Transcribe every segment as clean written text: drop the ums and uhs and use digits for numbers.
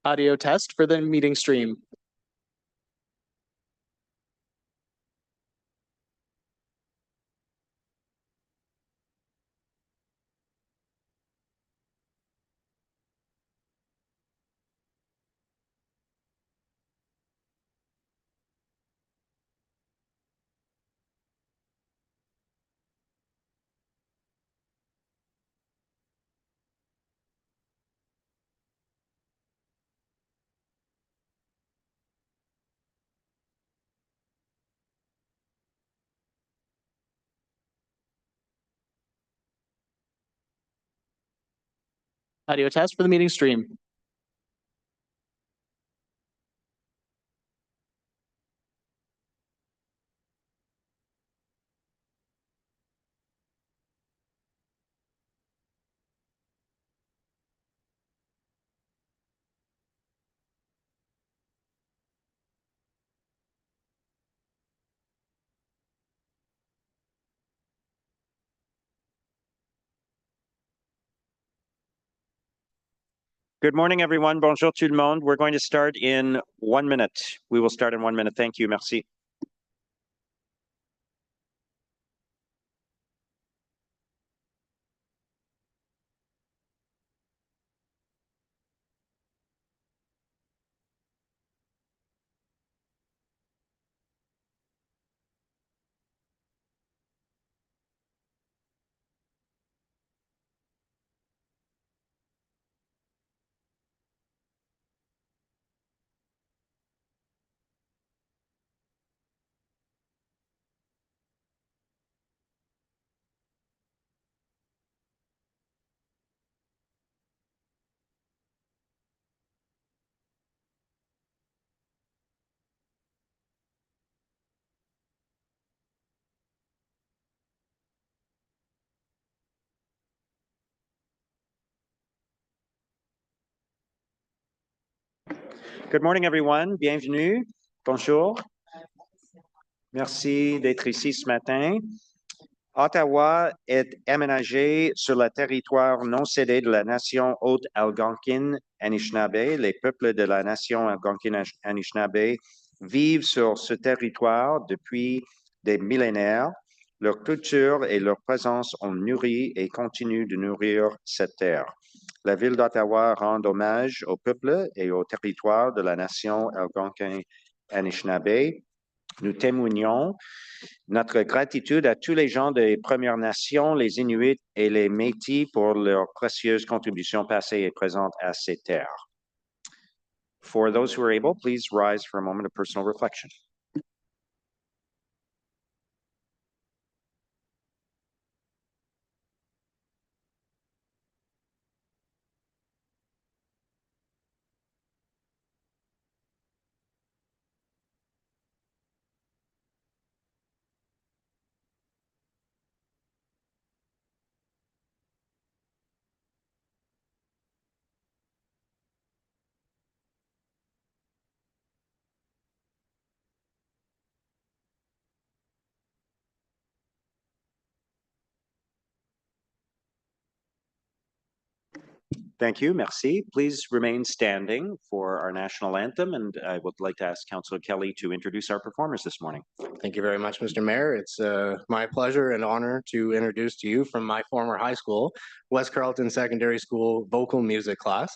Audio test for the meeting stream. Audio test for the meeting stream. Good morning, everyone. Bonjour tout le monde. We're going to start in 1 minute. We will start in 1 minute. Thank you. Merci. Good morning, everyone. Bienvenue. Bonjour. Merci d'être ici ce matin. Ottawa est aménagé sur le territoire non cédé de la nation Haute-Algonquine Anishinaabe. Les peuples de la nation Algonquine Anishinaabe vivent sur ce territoire depuis des millénaires. Leur culture et leur présence ont nourri et continuent de nourrir cette terre. La ville d'Ottawa rend hommage au peuple et au territoire de la nation Algonquin Anishinaabe. Nous témoignons notre gratitude à tous les gens des Premières Nations, les Inuits et les Métis pour leurs précieuses contributions passées et présentes à ces terres. For those who are able, please rise for a moment of personal reflection. Thank you. Merci. Please remain standing for our national anthem, and I would like to ask Councillor Kelly to introduce our performers this morning. Thank you very much, Mr. Mayor. It's my pleasure and honor to introduce to you from my former high school, West Carleton Secondary School vocal music class.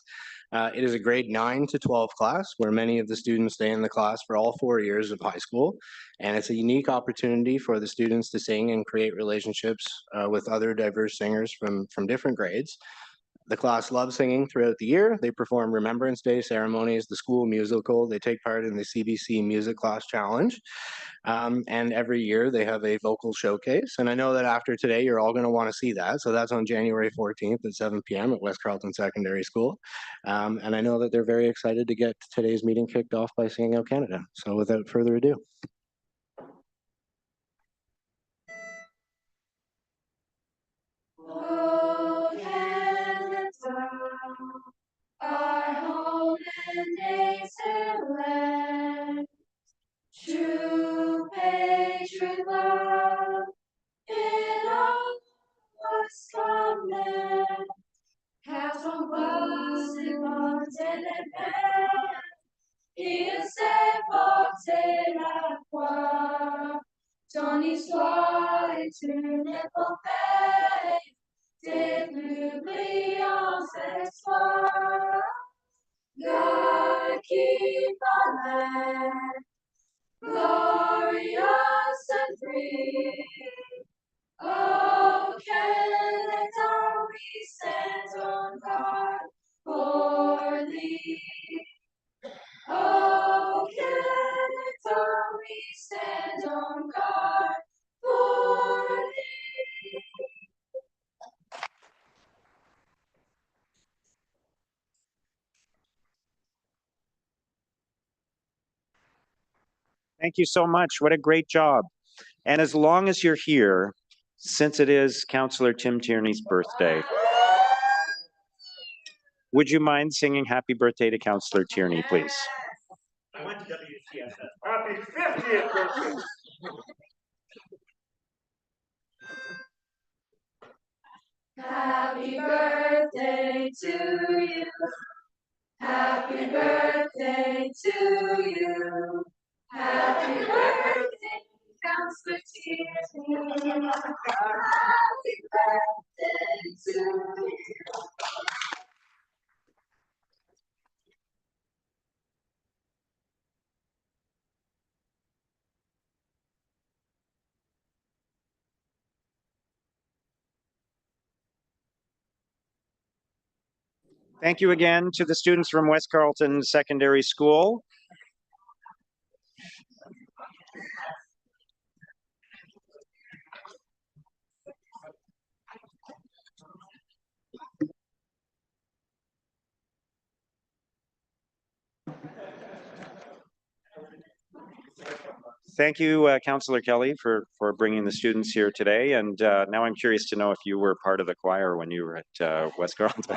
It is a grade 9 to 12 class where many of the students stay in the class for all 4 years of high school. And it's a unique opportunity for the students to sing and create relationships with other diverse singers from different grades. The class loves singing throughout the year. They perform Remembrance Day ceremonies, the school musical. They take part in the CBC Music Class Challenge. And every year they have a vocal showcase. And I know that after today, you're all going to want to see that. So that's on January 14th at 7 p.m. at West Carleton Secondary School. And I know that they're very excited to get today's meeting kicked off by singing Out Canada. So without further ado. Our home and native land, true patriot love in all us command. Cast on close porter les pères, il s'est porté la croix. Ton histoire est une épopée des plus brillants espoirs. God qui parlait, glorious and free. Oh, quel état we stand on guard for thee. Oh, quel état we stand on guard for thee. Thank you so much. What a great job. And as long as you're here, since it is Councillor Tim Tierney's birthday, would you mind singing happy birthday to Councillor Tierney, please? I went to WCSS. Happy 50th birthday. Happy birthday to you. Happy birthday to you. Happy birthday, Councillor Tierney. Happy birthday to you. Thank you again to the students from West Carleton Secondary School. Thank you, Councillor Kelly, for bringing the students here today. And now I'm curious to know if you were part of the choir when you were at West Carleton.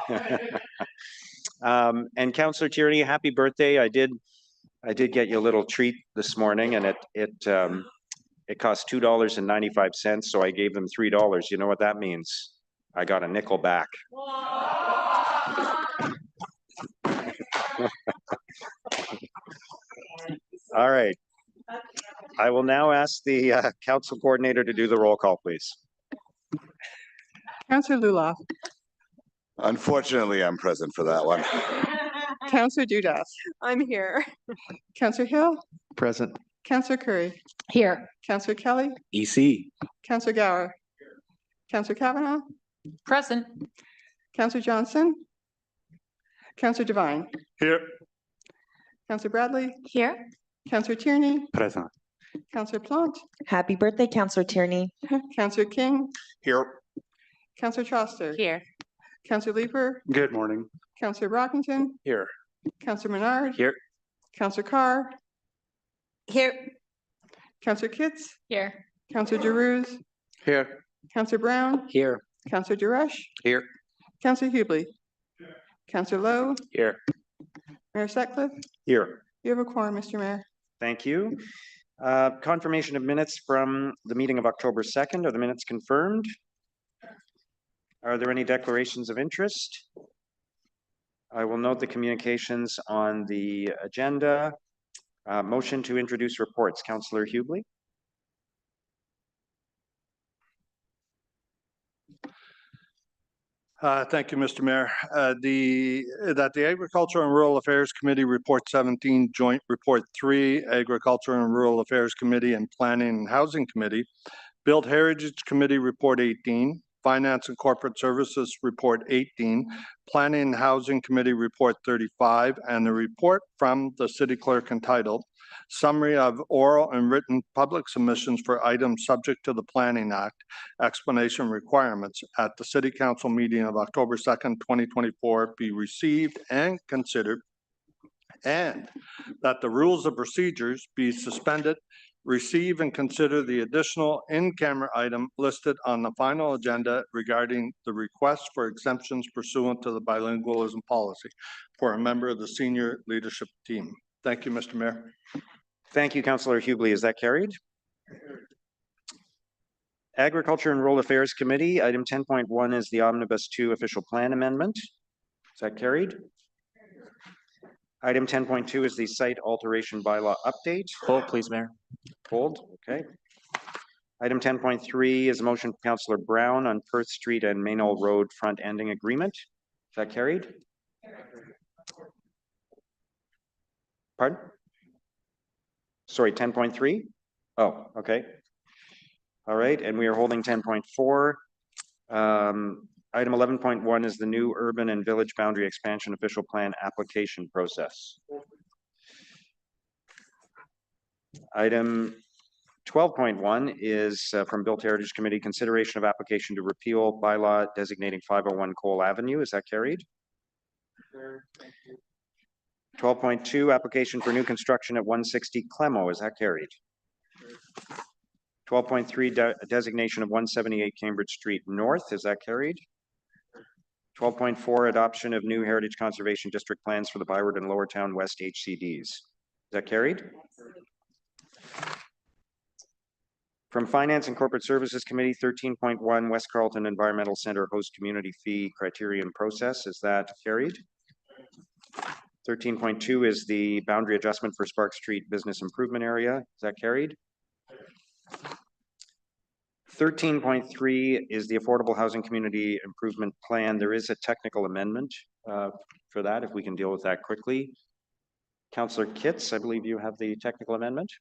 And Councillor Tierney, happy birthday! I did get you a little treat this morning, and it cost $2.95, so I gave them $3. You know what that means? I got a nickel back. All right. I will now ask the council coordinator to do the roll call, please. Councillor Luloff, Unfortunately, I'm present for that one. Councillor Dudas, I'm here. Councillor Hill, Present. Councillor Curry, Here. Councillor Kelly, EC. Councillor Gower, Councillor Kavanaugh, Present. Councillor Johnson, Councillor Devine, Here. Councillor Bradley, Here. Councillor Tierney, Present. Councillor Plant, Happy birthday, Councillor Tierney. Councillor King, Here. Councillor Troster, Here. Councillor Leeper, Good morning. Councillor Brockington, Here. Councillor Menard, Here. Councillor Carr, Here. Councillor Kitts, Here. Councillor Giroux, Here. Councillor Brown, Here. Councillor Duresh, Here. Councillor Hubley, Councillor Lowe, Here. Mayor Sutcliffe, Here. you have a quorum, Mr. Mayor. Thank you. Confirmation of minutes from the meeting of October 2nd. Are the minutes confirmed? Are there any declarations of interest? I will note the communications on the agenda. Motion to introduce reports. Councillor Hubley. Thank you, Mr. Mayor. That the Agriculture and Rural Affairs Committee Report 17, Joint Report 3, Agriculture and Rural Affairs Committee and Planning and Housing Committee, Build Heritage Committee Report 18, Finance and Corporate Services Report 18, Planning and Housing Committee Report 35, and the report from the City Clerk entitled Summary of Oral and Written Public Submissions for Items Subject to the Planning Act, Explanation Requirements at the City Council meeting of October 2nd, 2024 be received and considered, and that the rules of procedures be suspended, receive and consider the additional in-camera item listed on the final agenda regarding the request for exemptions pursuant to the bilingualism policy for a member of the senior leadership team. Thank you, Mr. Mayor. Thank you, Councillor Hubley. Is that carried? Agriculture and Rural Affairs Committee, item 10.1 is the Omnibus 2 Official Plan Amendment. Is that carried? Item 10.2 is the site alteration bylaw update. Hold, please, Mayor. Hold, okay. Item 10.3 is a motion from Councillor Brown on Perth Street and Maynol Road front ending agreement. Is that carried? Pardon? Sorry, 10.3? Oh, okay. All right, and we are holding 10.4. Item 11.1 is the new urban and village boundary expansion official plan application process. Item 12.1 is from Built Heritage Committee, consideration of application to repeal bylaw designating 501 Cole Avenue. Is that carried? 12.2, application for new construction at 160 Clemo. Is that carried? 12.3, designation of 178 Cambridge Street North. Is that carried? 12.4, adoption of new Heritage Conservation District plans for the Byward and Lower Town West HCDs. Is that carried? From Finance and Corporate Services Committee, 13.1, West Carleton Environmental Center host community fee criterion process. Is that carried? 13.2 is the boundary adjustment for Spark Street Business Improvement Area. Is that carried? 13.3 is the Affordable Housing Community Improvement Plan. There is a technical amendment for that, if we can deal with that quickly. Councillor Kitts, I believe you have the technical amendment.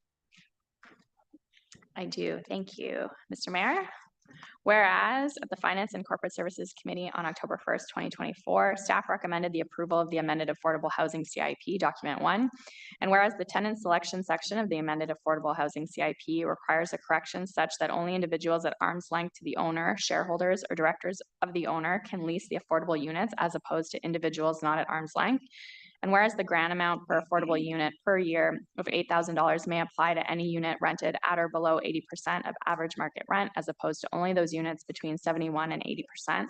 I do. Thank you, Mr. Mayor. Whereas at the Finance and Corporate Services Committee on October 1st, 2024, staff recommended the approval of the amended Affordable Housing CIP Document 1. And whereas the tenant selection section of the amended Affordable Housing CIP requires a correction such that only individuals at arm's length to the owner, shareholders, or directors of the owner can lease the affordable units as opposed to individuals not at arm's length. And whereas the grant amount per affordable unit per year of $8,000 may apply to any unit rented at or below 80% of average market rent, as opposed to only those units between 71 and 80%.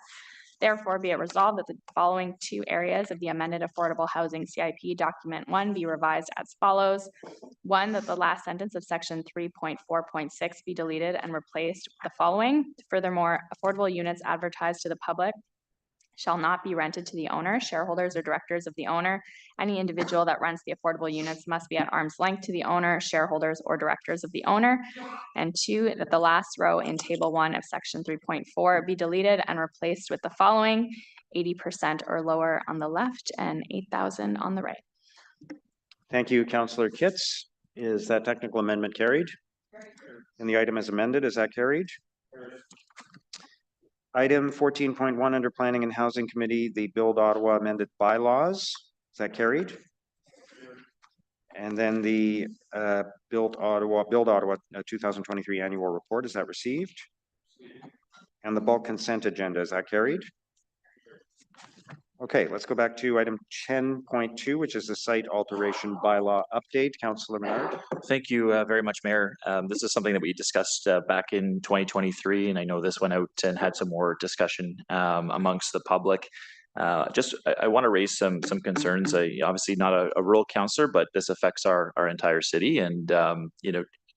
Therefore, be it resolved that the following two areas of the amended Affordable Housing CIP Document 1 be revised as follows. 1, that the last sentence of section 3.4.6 be deleted and replaced with the following. Furthermore, affordable units advertised to the public shall not be rented to the owner, shareholders, or directors of the owner. Any individual that rents the affordable units must be at arm's length to the owner, shareholders, or directors of the owner. And 2, that the last row in Table 1 of Section 3.4 be deleted and replaced with the following: 80% or lower on the left and 8,000 on the right. Thank you, Councillor Kitts. Is that technical amendment carried? And the item as amended, is that carried? Item 14.1 under Planning and Housing Committee, the Build Ottawa amended bylaws. Is that carried? And then the Build Ottawa 2023 annual report, is that received? And the bulk consent agenda, is that carried? Okay, let's go back to item 10.2, which is the site alteration bylaw update. Councillor Menard. Thank you very much, Mayor. This is something that we discussed back in 2023, and I know this went out and had some more discussion amongst the public. I want to raise some concerns. Obviously not a rural councillor, but this affects our entire city, and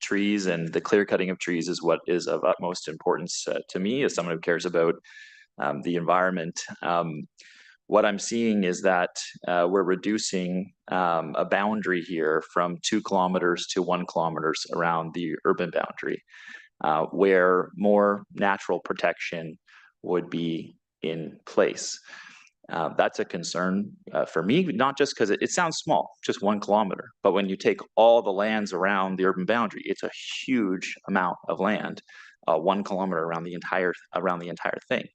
trees and the clear cutting of trees is what is of utmost importance to me as someone who cares about the environment. What I'm seeing is that we're reducing a boundary here from 2 kilometers to 1 kilometer around the urban boundary, where more natural protection would be in place. That's a concern for me, not just because it sounds small, just 1 kilometer, but when you take all the lands around the urban boundary, it's a huge amount of land, 1 kilometer around the entire thing.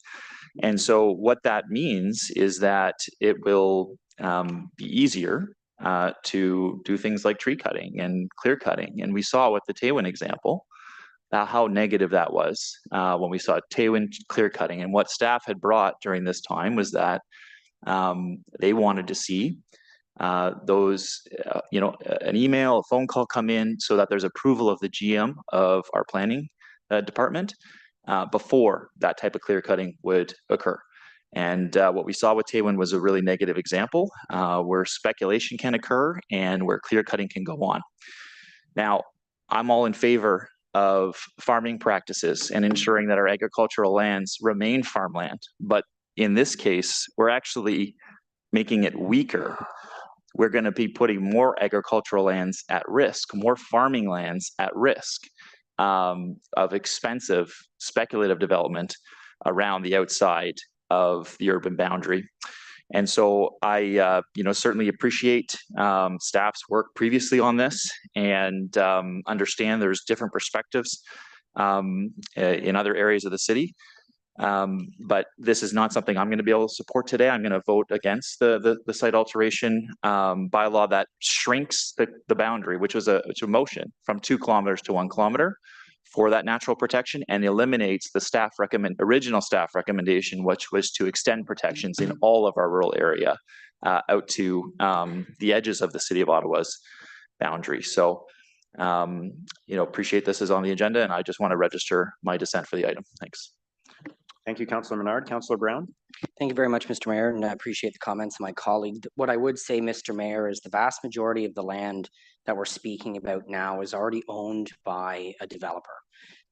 And so what that means is that it will be easier to do things like tree cutting and clear cutting. And we saw with the Taywin example how negative that was when we saw Taywin clear cutting. And what staff had brought during this time was that they wanted to see those, an email, a phone call come in so that there's approval of the GM of our planning department before that type of clear cutting would occur. And what we saw with Taywin was a really negative example where speculation can occur and where clear cutting can go on. Now, I'm all in favor of farming practices and ensuring that our agricultural lands remain farmland. But in this case, we're actually making it weaker we're going to be putting more agricultural lands at risk, more farming lands at risk of expensive speculative development around the outside of the urban boundary. And so I, certainly appreciate staff's work previously on this and understand there's different perspectives in other areas of the city. But this is not something I'm going to be able to support today. I'm going to vote against the site alteration bylaw that shrinks the boundary, which was a motion from 2 kilometers to 1 kilometer for that natural protection, and eliminates the original staff recommendation, which was to extend protections in all of our rural area out to the edges of the city of Ottawa's boundary. So, appreciate this is on the agenda, and I just want to register my dissent for the item. Thanks. Thank you, Councillor Menard. Councillor Brown? Thank you very much, Mr. Mayor, and I appreciate the comments of my colleague. What I would say, Mr. Mayor, is the vast majority of the land that we're speaking about now is already owned by a developer.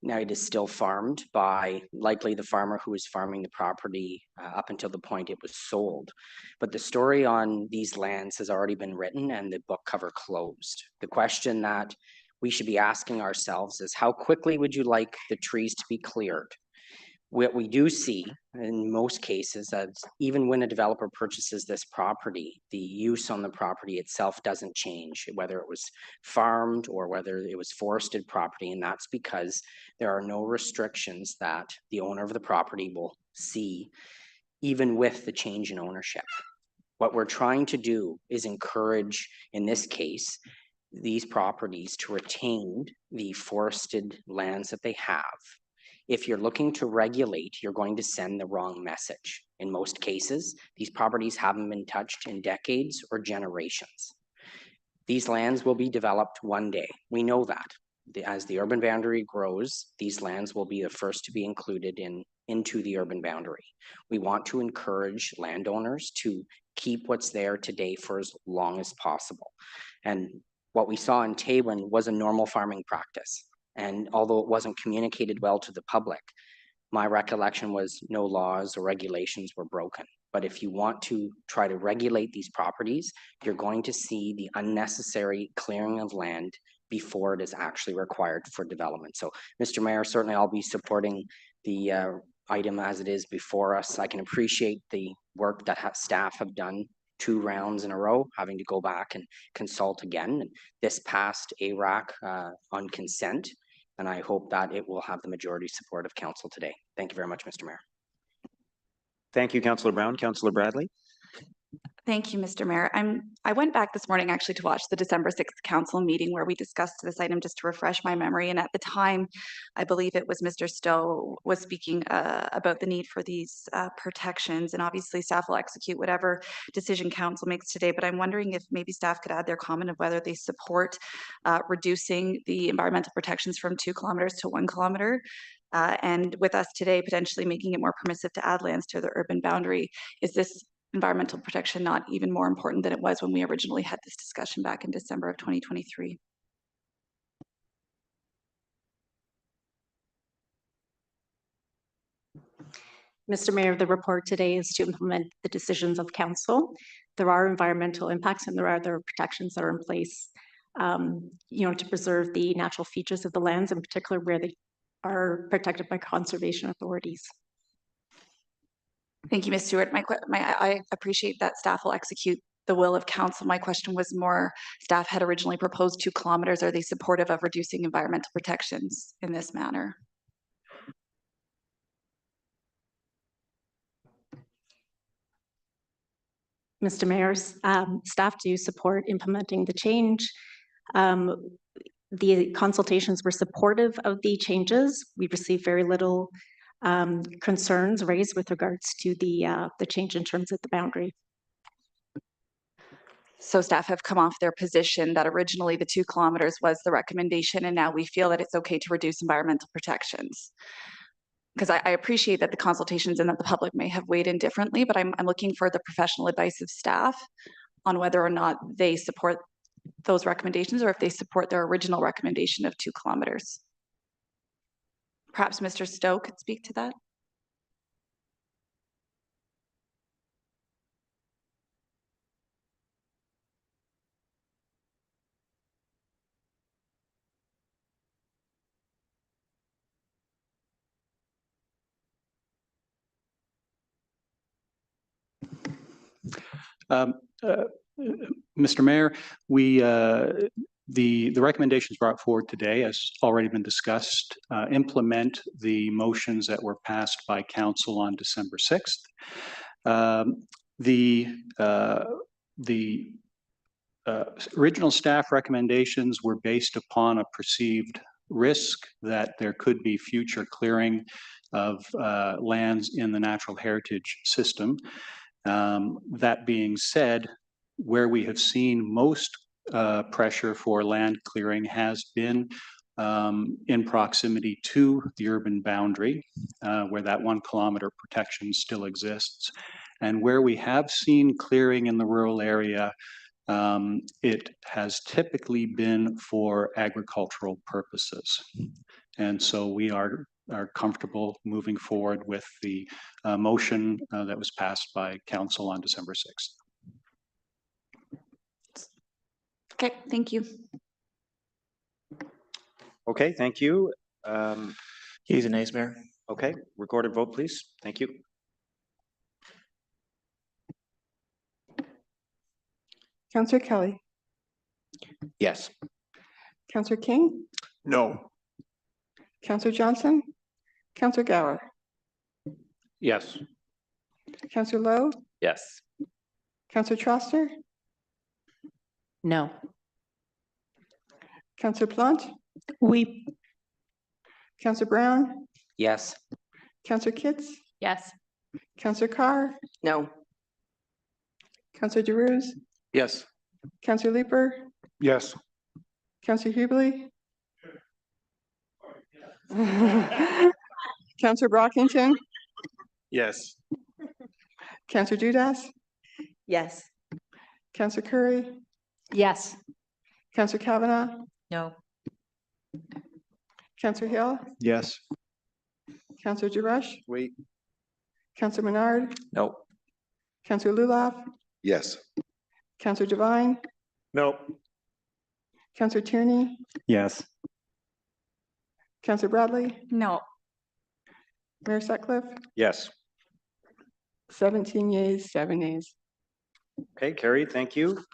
Now it is still farmed by likely the farmer who is farming the property up until the point it was sold. But the story on these lands has already been written and the book cover closed. The question that we should be asking ourselves is, how quickly would you like the trees to be cleared? What we do see in most cases is even when a developer purchases this property, the use on the property itself doesn't change, whether it was farmed or whether it was forested property. And that's because there are no restrictions that the owner of the property will see, even with the change in ownership. What we're trying to do is encourage, in this case, these properties to retain the forested lands that they have. If you're looking to regulate, you're going to send the wrong message. In most cases, these properties haven't been touched in decades or generations. These lands will be developed one day. We know that. As the urban boundary grows, these lands will be the first to be included into the urban boundary. We want to encourage landowners to keep what's there today for as long as possible. And what we saw in Taywin was a normal farming practice. And although it wasn't communicated well to the public, my recollection was no laws or regulations were broken. But if you want to try to regulate these properties, you're going to see the unnecessary clearing of land before it is actually required for development. So, Mr. Mayor, certainly I'll be supporting the item as it is before us. I can appreciate the work that staff have done 2 rounds in a row, having to go back and consult again. And this passed ARAC on consent, and I hope that it will have the majority support of council today. Thank you very much, Mr. Mayor. Thank you, Councillor Brown. Councillor Bradley? Thank you, Mr. Mayor. I went back this morning actually to watch the December 6th council meeting where we discussed this item just to refresh my memory. And at the time, I believe it was Mr. Stowe was speaking about the need for these protections. And obviously staff will execute whatever decision council makes today. But I'm wondering if maybe staff could add their comment of whether they support reducing the environmental protections from 2 kilometers to 1 kilometer. And with us today, potentially making it more permissive to add lands to the urban boundary. Is this environmental protection not even more important than it was when we originally had this discussion back in December of 2023? Mr. Mayor, the report today is to implement the decisions of council. There are environmental impacts and there are other protections that are in place, to preserve the natural features of the lands, in particular where they are protected by conservation authorities. Thank you, Ms. Stewart. I appreciate that staff will execute the will of council. My question was more, staff had originally proposed 2 kilometers. Are they supportive of reducing environmental protections in this manner? Mr. Mayor, staff do support implementing the change. The consultations were supportive of the changes. We received very little concerns raised with regards to the change in terms of the boundary. So staff have come off their position that originally the 2 kilometers was the recommendation, and now we feel that it's okay to reduce environmental protections. Because I appreciate that the consultations and that the public may have weighed in differently, but I'm looking for the professional advice of staff on whether or not they support those recommendations or if they support their original recommendation of 2 kilometers. Perhaps Mr. Stowe could speak to that. Mr. Mayor, we the recommendations brought forward today, as already been discussed, implement the motions that were passed by council on December 6th. The original staff recommendations were based upon a perceived risk that there could be future clearing of lands in the natural heritage system. That being said, where we have seen most pressure for land clearing has been in proximity to the urban boundary, where that 1 kilometer protection still exists. And where we have seen clearing in the rural area, it has typically been for agricultural purposes. And so we are comfortable moving forward with the motion that was passed by council on December 6th. Okay, thank you. Okay, thank you. Yeas and nays, Mayor. Okay, recorded vote, please. Thank you. Councillor Kelly, Yes. Councillor King, No. Councillor Johnson, Councillor Gower, Yes. Councillor Lowe, Yes. Councillor Troster, No. Councillor Plant, We. Councillor Brown, Yes. Councillor Kitts, Yes. Councillor Carr, No. Councillor DeRose, Yes. Councillor Leeper, Yes. Councillor Hubley, Councillor Brockington, Yes. Councillor Dudas, Yes. Councillor Curry, Yes. Councillor Kavanaugh, No. Councillor Hill, Yes. Councillor DeRush, Wait. Councillor Menard, No. Councillor Lulaf, Yes. Councillor Devine, No. Councillor Tierney, Yes. Councillor Bradley, No. Mayor Sutcliffe, Yes. 17 yeas, 7 nays. Okay, carried. Thank you.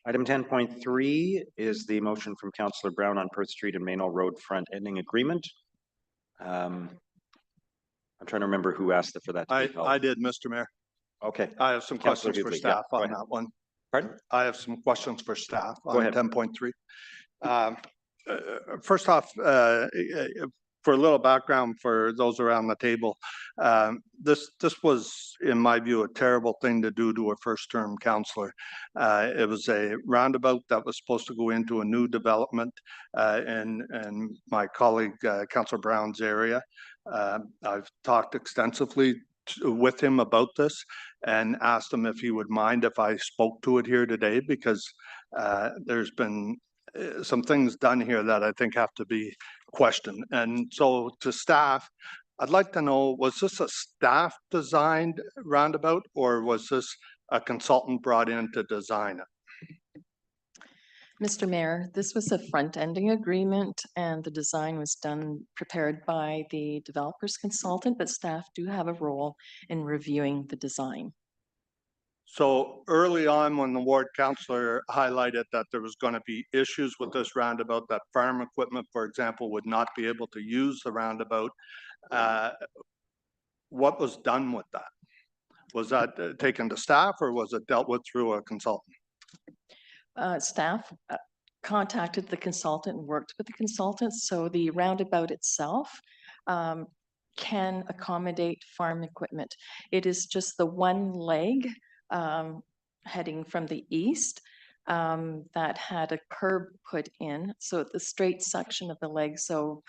Item 10.3 is the motion from Councillor Brown on Perth Street and Maynell Road front ending agreement. I'm trying to remember who asked for that to be held. I did, Mr. Mayor. Okay. I have some Councillor questions for Hubli, staff go on ahead. that one. Pardon? I have some questions for staff Go on ahead. 10.3. First off, for a little background for those around the table, this was, in my view, a terrible thing to do to a first-term councillor. It was a roundabout that was supposed to go into a new development in my colleague Councillor Brown's area. I've talked extensively with him about this and asked him if he would mind if I spoke to it here today, because there's been some things done here that I think have to be questioned. And so to staff, I'd like to know, was this a staff designed roundabout or was this a consultant brought in to design it? Mr. Mayor, this was a front-ending agreement and the design was prepared by the developer's consultant, but staff do have a role in reviewing the design. So early on, when the ward councillor highlighted that there was going to be issues with this roundabout, that farm equipment, for example, would not be able to use the roundabout, what was done with that? Was that taken to staff or was it dealt with through a consultant? Staff contacted the consultant and worked with the consultant, so the roundabout itself can accommodate farm equipment. It is just the one leg heading from the east that had a curb put in, so the straight section of the leg. So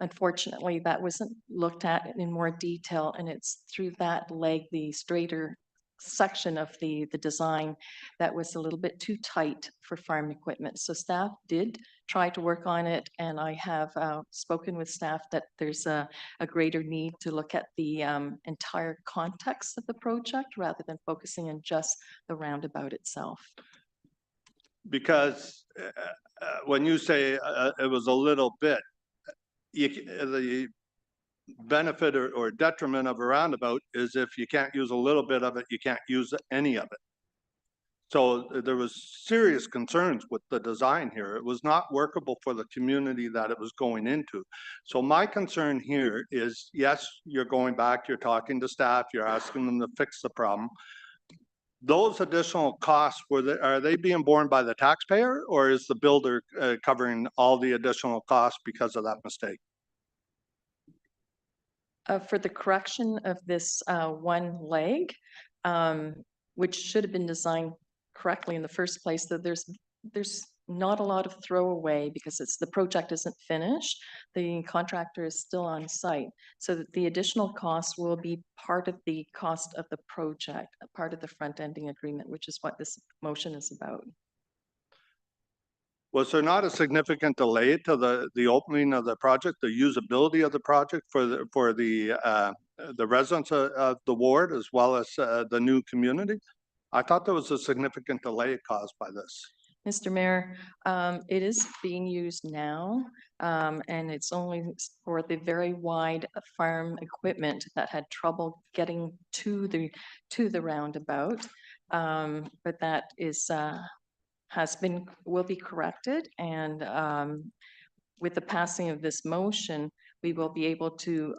unfortunately, that wasn't looked at in more detail, and it's through that leg, the straighter section of the design, that was a little bit too tight for farm equipment. So staff did try to work on it, and I have spoken with staff that there's a greater need to look at the entire context of the project rather than focusing on just the roundabout itself. Because when you say it was a little bit, the benefit or detriment of a roundabout is if you can't use a little bit of it, you can't use any of it. So there was serious concerns with the design here. It was not workable for the community that it was going into. So my concern here is, yes, you're going back, you're talking to staff, you're asking them to fix the problem. Those additional costs, are they being borne by the taxpayer, or is the builder covering all the additional costs because of that mistake? For the correction of this one leg, which should have been designed correctly in the first place, that there's not a lot of throwaway because the project isn't finished. The contractor is still on site, so that the additional costs will be part of the cost of the project, a part of the front ending agreement, which is what this motion is about. Was there not a significant delay to the opening of the project, the usability of the project for the residents of the ward as well as the new community? I thought there was a significant delay caused by this. Mr. Mayor, it is being used now, and it's only for the very wide farm equipment that had trouble getting to the roundabout. But that is will be corrected, and with the passing of this motion, we will be able to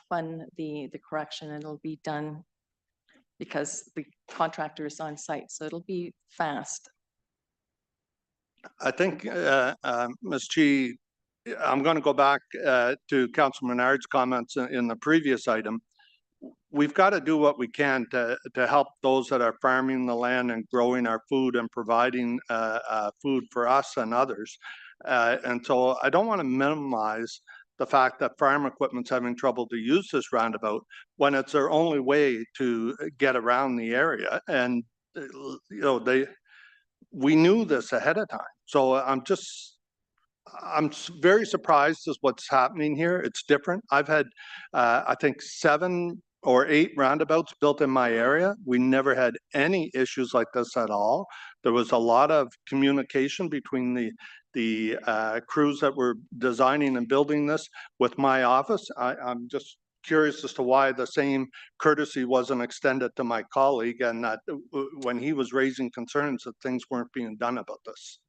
fund the correction, and it'll be done because the contractor is on site, so it'll be fast. I think, Ms. Chi, I'm going to go back to Councilor Menard's comments in the previous item. We've got to do what we can to help those that are farming the land and growing our food and providing food for us and others. And so I don't want to minimize the fact that farm equipment's having trouble to use this roundabout when it's their only way to get around the area. And, you know, we knew this ahead of time. So I'm very surprised as what's happening here. It's different. I've had, I think, 7 or 8 roundabouts built in my area. We never had any issues like this at all. There was a lot of communication between the crews that were designing and building this with my office. I'm just curious as to why the same courtesy wasn't extended to my colleague, and that when he was raising concerns that things weren't being done about this.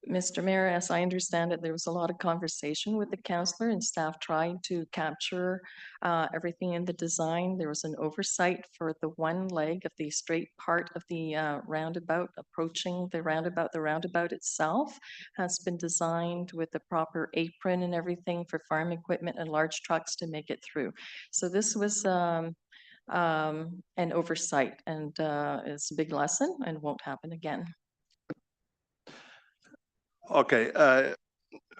Mr. Mayor, as I understand it, there was a lot of conversation with the councillor and staff trying to capture everything in the design. There was an oversight for the one leg of the straight part of the roundabout approaching the roundabout. The roundabout itself has been designed with the proper apron and everything for farm equipment and large trucks to make it through. So this was an oversight, and it's a big lesson and won't happen again. Okay,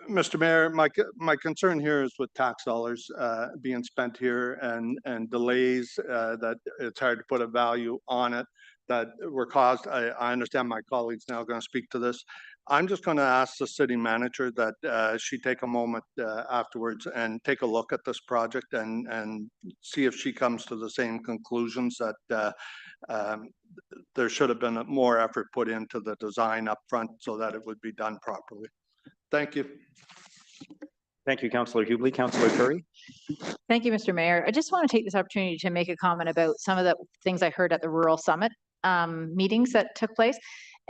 Mr. Mayor, my concern here is with tax dollars being spent here and delays that it's hard to put a value on it that were caused. I understand my colleagues now going to speak to this. I'm just going to ask the city manager that she take a moment afterwards and take a look at this project and see if she comes to the same conclusions that there should have been more effort put into the design up front so that it would be done properly. Thank you. Thank you, Councillor Hubley. Councillor Curry. Thank you, Mr. Mayor. I just want to take this opportunity to make a comment about some of the things I heard at the Rural Summit meetings that took place.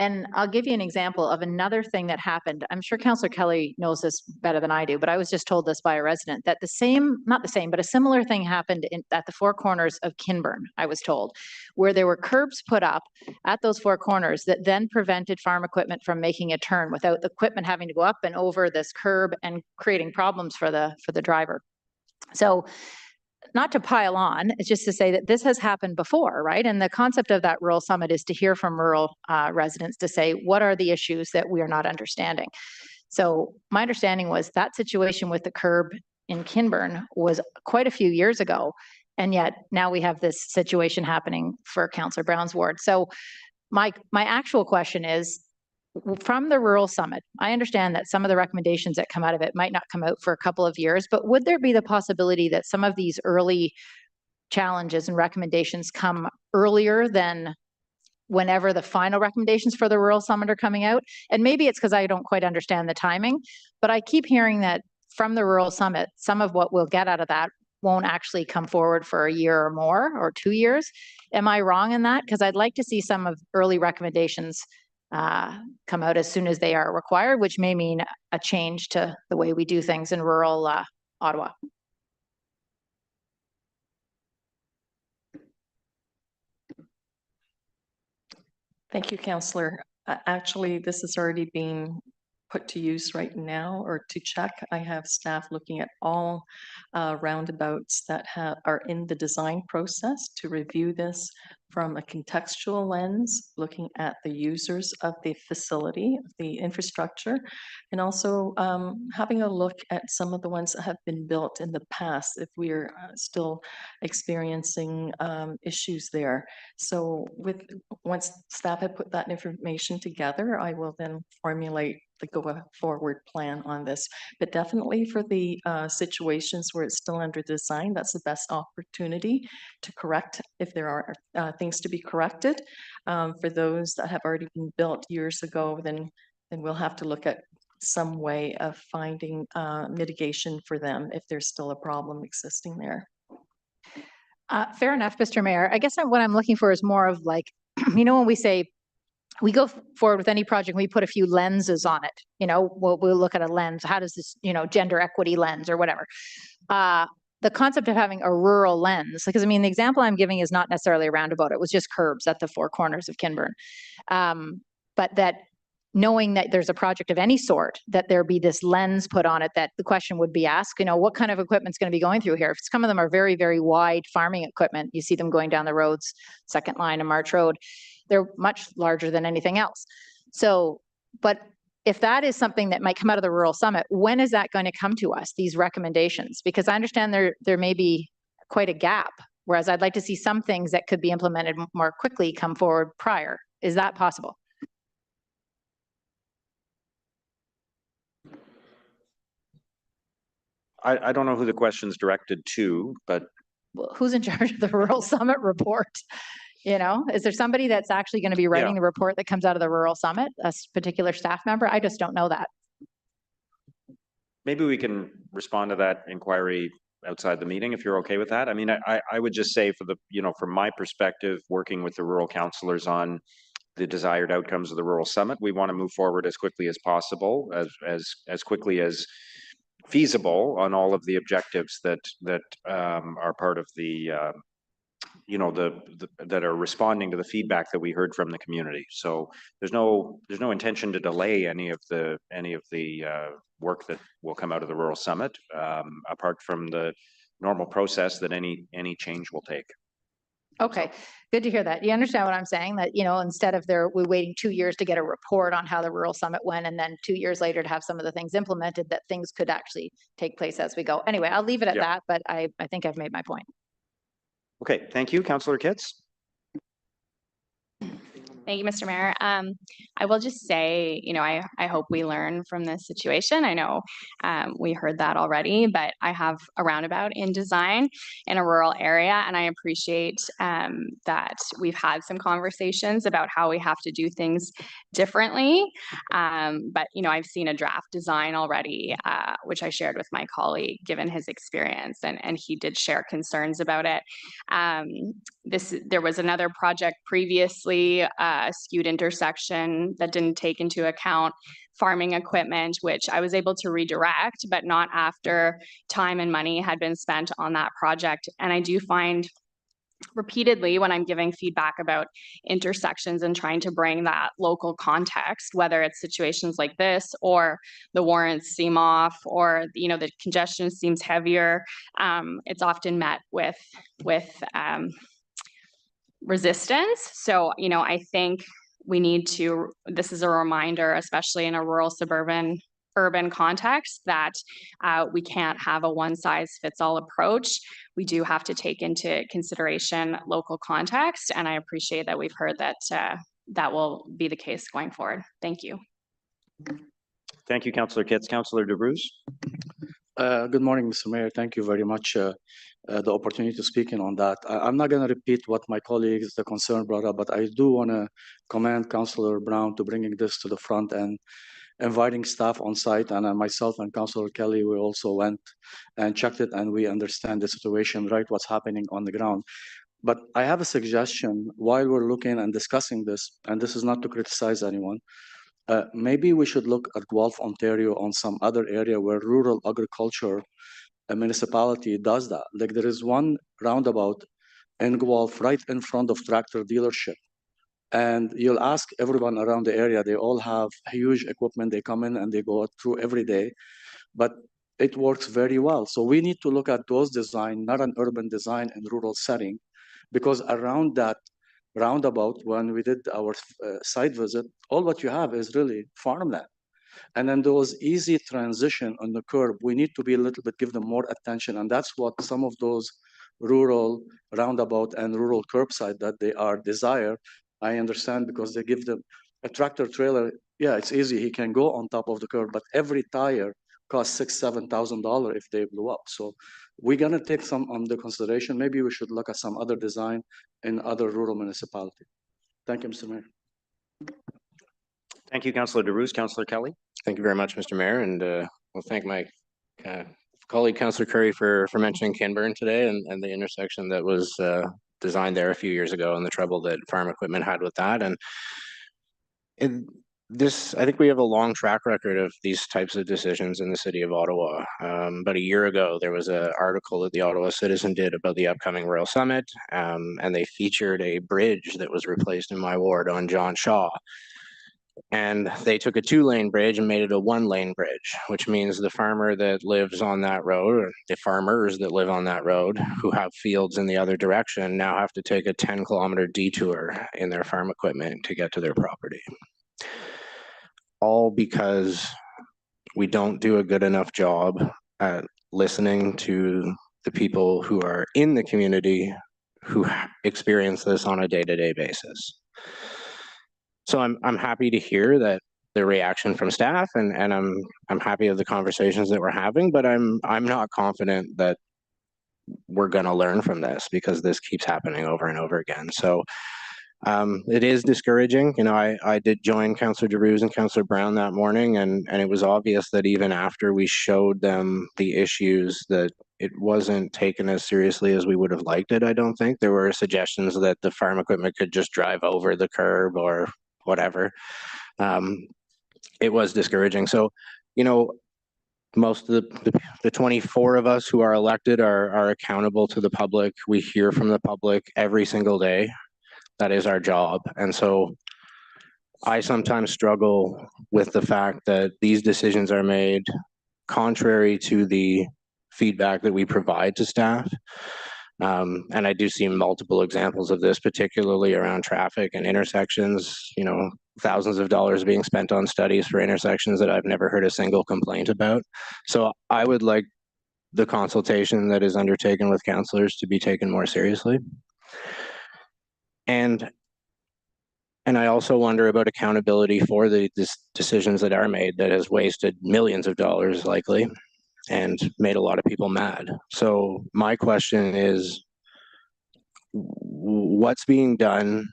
And I'll give you an example of another thing that happened. I'm sure Councillor Kelly knows this better than I do, but I was just told this by a resident that not the same, but a similar thing happened at the 4 corners of Kinburn, I was told, where there were curbs put up at those 4 corners that then prevented farm equipment from making a turn without the equipment having to go up and over this curb and creating problems for the driver. So, not to pile on, it's just to say that this has happened before, right? And the concept of that rural summit is to hear from rural residents to say, what are the issues that we are not understanding? So my understanding was that situation with the curb in Kinburn was quite a few years ago. And yet now we have this situation happening for Councillor Brown's ward. So my actual question is, from the Rural Summit, I understand that some of the recommendations that come out of it might not come out for a couple of years, but would there be the possibility that some of these early challenges and recommendations come earlier than whenever the final recommendations for the Rural Summit are coming out? And maybe it's because I don't quite understand the timing, but I keep hearing that from the Rural Summit, some of what we'll get out of that won't actually come forward for a year or more, or 2 years. Am I wrong in that? Because I'd like to see some of early recommendations come out as soon as they are required, which may mean a change to the way we do things in rural Ottawa. Thank you, Councillor. Actually, this is already being put to use right now or to check. I have staff looking at all roundabouts that are in the design process to review this from a contextual lens, looking at the users of the facility, the infrastructure, and also having a look at some of the ones that have been built in the past if we are still experiencing issues there. So once staff have put that information together, I will then formulate the go forward plan on this. But definitely for the situations where it's still under design, that's the best opportunity to correct if there are things to be corrected. For those that have already been built years ago, then we'll have to look at some way of finding mitigation for them if there's still a problem existing there. Fair enough, Mr. Mayor. I guess what I'm looking for is more of like, you know, when we say we go forward with any project, we put a few lenses on it. You know, we'll look at a lens. How does this, you know, gender equity lens or whatever. The concept of having a rural lens, because I mean, the example I'm giving is not necessarily a roundabout. It was just curbs at the four corners of Kinburn. But that knowing that there's a project of any sort, that there be this lens put on it, that the question would be asked, you know, what kind of equipment's going to be going through here? If some of them are very, very wide farming equipment, you see them going down the roads, Second Line and March Road, they're much larger than anything else. So, but if that is something that might come out of the Rural Summit, when is that going to come to us, these recommendations? Because I understand there may be quite a gap, whereas I'd like to see some things that could be implemented more quickly come forward prior. Is that possible? I don't know who the question's directed to, but well, who's in charge of the Rural Summit report? You know, is there somebody that's actually going to be writing the report that comes out of the Rural Summit, a particular staff member? I just don't know that. maybe we can respond to that inquiry outside the meeting, if you're okay with that. I mean, I would just say for the, you know, from my perspective, working with the rural councillors on the desired outcomes of the Rural Summit, we want to move forward as quickly as possible, as quickly as feasible on all of the objectives that are part of the you know, that are responding to the feedback that we heard from the community. So there's no intention to delay any of the work that will come out of the Rural Summit, apart from the normal process that any change will take. Okay, good to hear that. You understand what I'm saying? That, you know, instead of we're waiting 2 years to get a report on how the Rural Summit went, and then 2 years later to have some of the things implemented, that things could actually take place as we go. Anyway, I'll leave it at that, but I think I've made my point. Okay, thank you, Councillor Kitts. Thank you, Mr. Mayor. I will just say, you know, I hope we learn from this situation. I know we heard that already, but I have a roundabout in design in a rural area, and I appreciate that we've had some conversations about how we have to do things differently. But, you know, I've seen a draft design already, which I shared with my colleague, given his experience, and he did share concerns about it. There was another project previously, a skewed intersection that didn't take into account farming equipment, which I was able to redirect, but not after time and money had been spent on that project. And I do find repeatedly when I'm giving feedback about intersections and trying to bring that local context, whether it's situations like this or the warrants seem off, or, you know, the congestion seems heavier, it's often met with resistance. So, you know, I think we need to, this is a reminder, especially in a rural, suburban, urban context, that we can't have a one-size-fits-all approach. We do have to take into consideration local context, and I appreciate that we've heard that that will be the case going forward. Thank you. Thank you, Councillor Kitts. Councillor DeBruce. Good morning, Mr. Mayor. Thank you very much the opportunity to speak in on that. I'm not going to repeat what my colleagues, the concern brought up, but I do want to commend Councillor Brown to bringing this to the front and inviting staff on site, and myself and Councillor Kelly, we also went and checked it, and we understand the situation, right, what's happening on the ground. But I have a suggestion while we're looking and discussing this, and this is not to criticize anyone. Maybe we should look at Guelph, Ontario on some other area where rural agriculture, a municipality does that. Like there is one roundabout in Guelph right in front of tractor dealership. And you'll ask everyone around the area, they all have huge equipment. They come in and they go through every day, but it works very well. So we need to look at those design, not an urban design in rural setting, because around that roundabout, when we did our site visit, all what you have is really farmland. And then those easy transition on the curb, we need to be a little bit, give them more attention. And that's what some of those rural roundabout and rural curbside that they are desire. I understand because they give them a tractor trailer. Yeah, it's easy. He can go on top of the curb, but every tire costs $6,000-7,000 if they blew up. So we're gonna take some under consideration. Maybe we should look at some other design in other rural municipalities. Thank you, Mr. Mayor. Thank you, Councillor DeRuse. Councillor Kelly. Thank you very much, Mr. Mayor, and we'll thank my colleague, Councillor Curry, for mentioning Kinburn today and the intersection that was designed there a few years ago and the trouble that farm equipment had with that. And I think we have a long track record of these types of decisions in the city of Ottawa. About a year ago, there was an article that the Ottawa Citizen did about the upcoming Royal Summit, and they featured a bridge that was replaced in my ward on John Shaw. And they took a 2-lane bridge and made it a 1-lane bridge, which means the farmer that lives on that road, or the farmers that live on that road who have fields in the other direction, now have to take a 10-kilometer detour in their farm equipment to get to their property. All because we don't do a good enough job at listening to the people who are in the community who experience this on a day-to-day basis. So I'm happy to hear that the reaction from staff, and I'm happy of the conversations that we're having, but I'm not confident that we're going to learn from this because this keeps happening over and over again. So it is discouraging. You know, I did join Councillor DeRuse and Councillor Brown that morning, and it was obvious that even after we showed them the issues, that it wasn't taken as seriously as we would have liked it. I don't think there were suggestions that the farm equipment could just drive over the curb or whatever. It was discouraging. So, you know, most of the 24 of us who are elected are accountable to the public. We hear from the public every single day. That is our job. And so I sometimes struggle with the fact that these decisions are made contrary to the feedback that we provide to staff. And I do see multiple examples of this, particularly around traffic and intersections, you know, thousands of dollars being spent on studies for intersections that I've never heard a single complaint about. So I would like the consultation that is undertaken with councillors to be taken more seriously. And I also wonder about accountability for the decisions that are made that has wasted millions of dollars likely and made a lot of people mad. So my question is, what's being done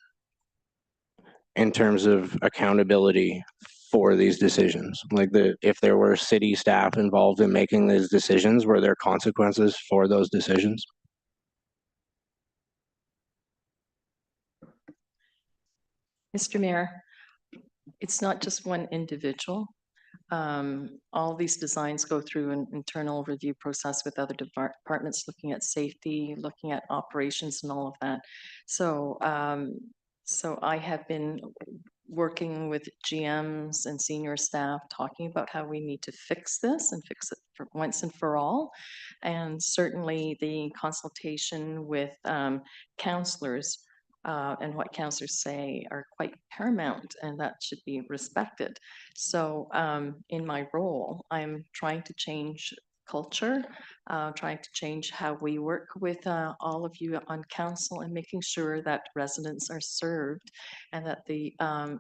in terms of accountability for these decisions? Like if there were city staff involved in making these decisions, were there consequences for those decisions? Mr. Mayor, it's not just one individual. All these designs go through an internal review process with other departments looking at safety, looking at operations and all of that. So, so I have been working with GMs and senior staff talking about how we need to fix this and fix it for once and for all. And certainly the consultation with councillors and what councillors say are quite paramount, and that should be respected. So in my role, I'm trying to change culture, trying to change how we work with all of you on council and making sure that residents are served and that the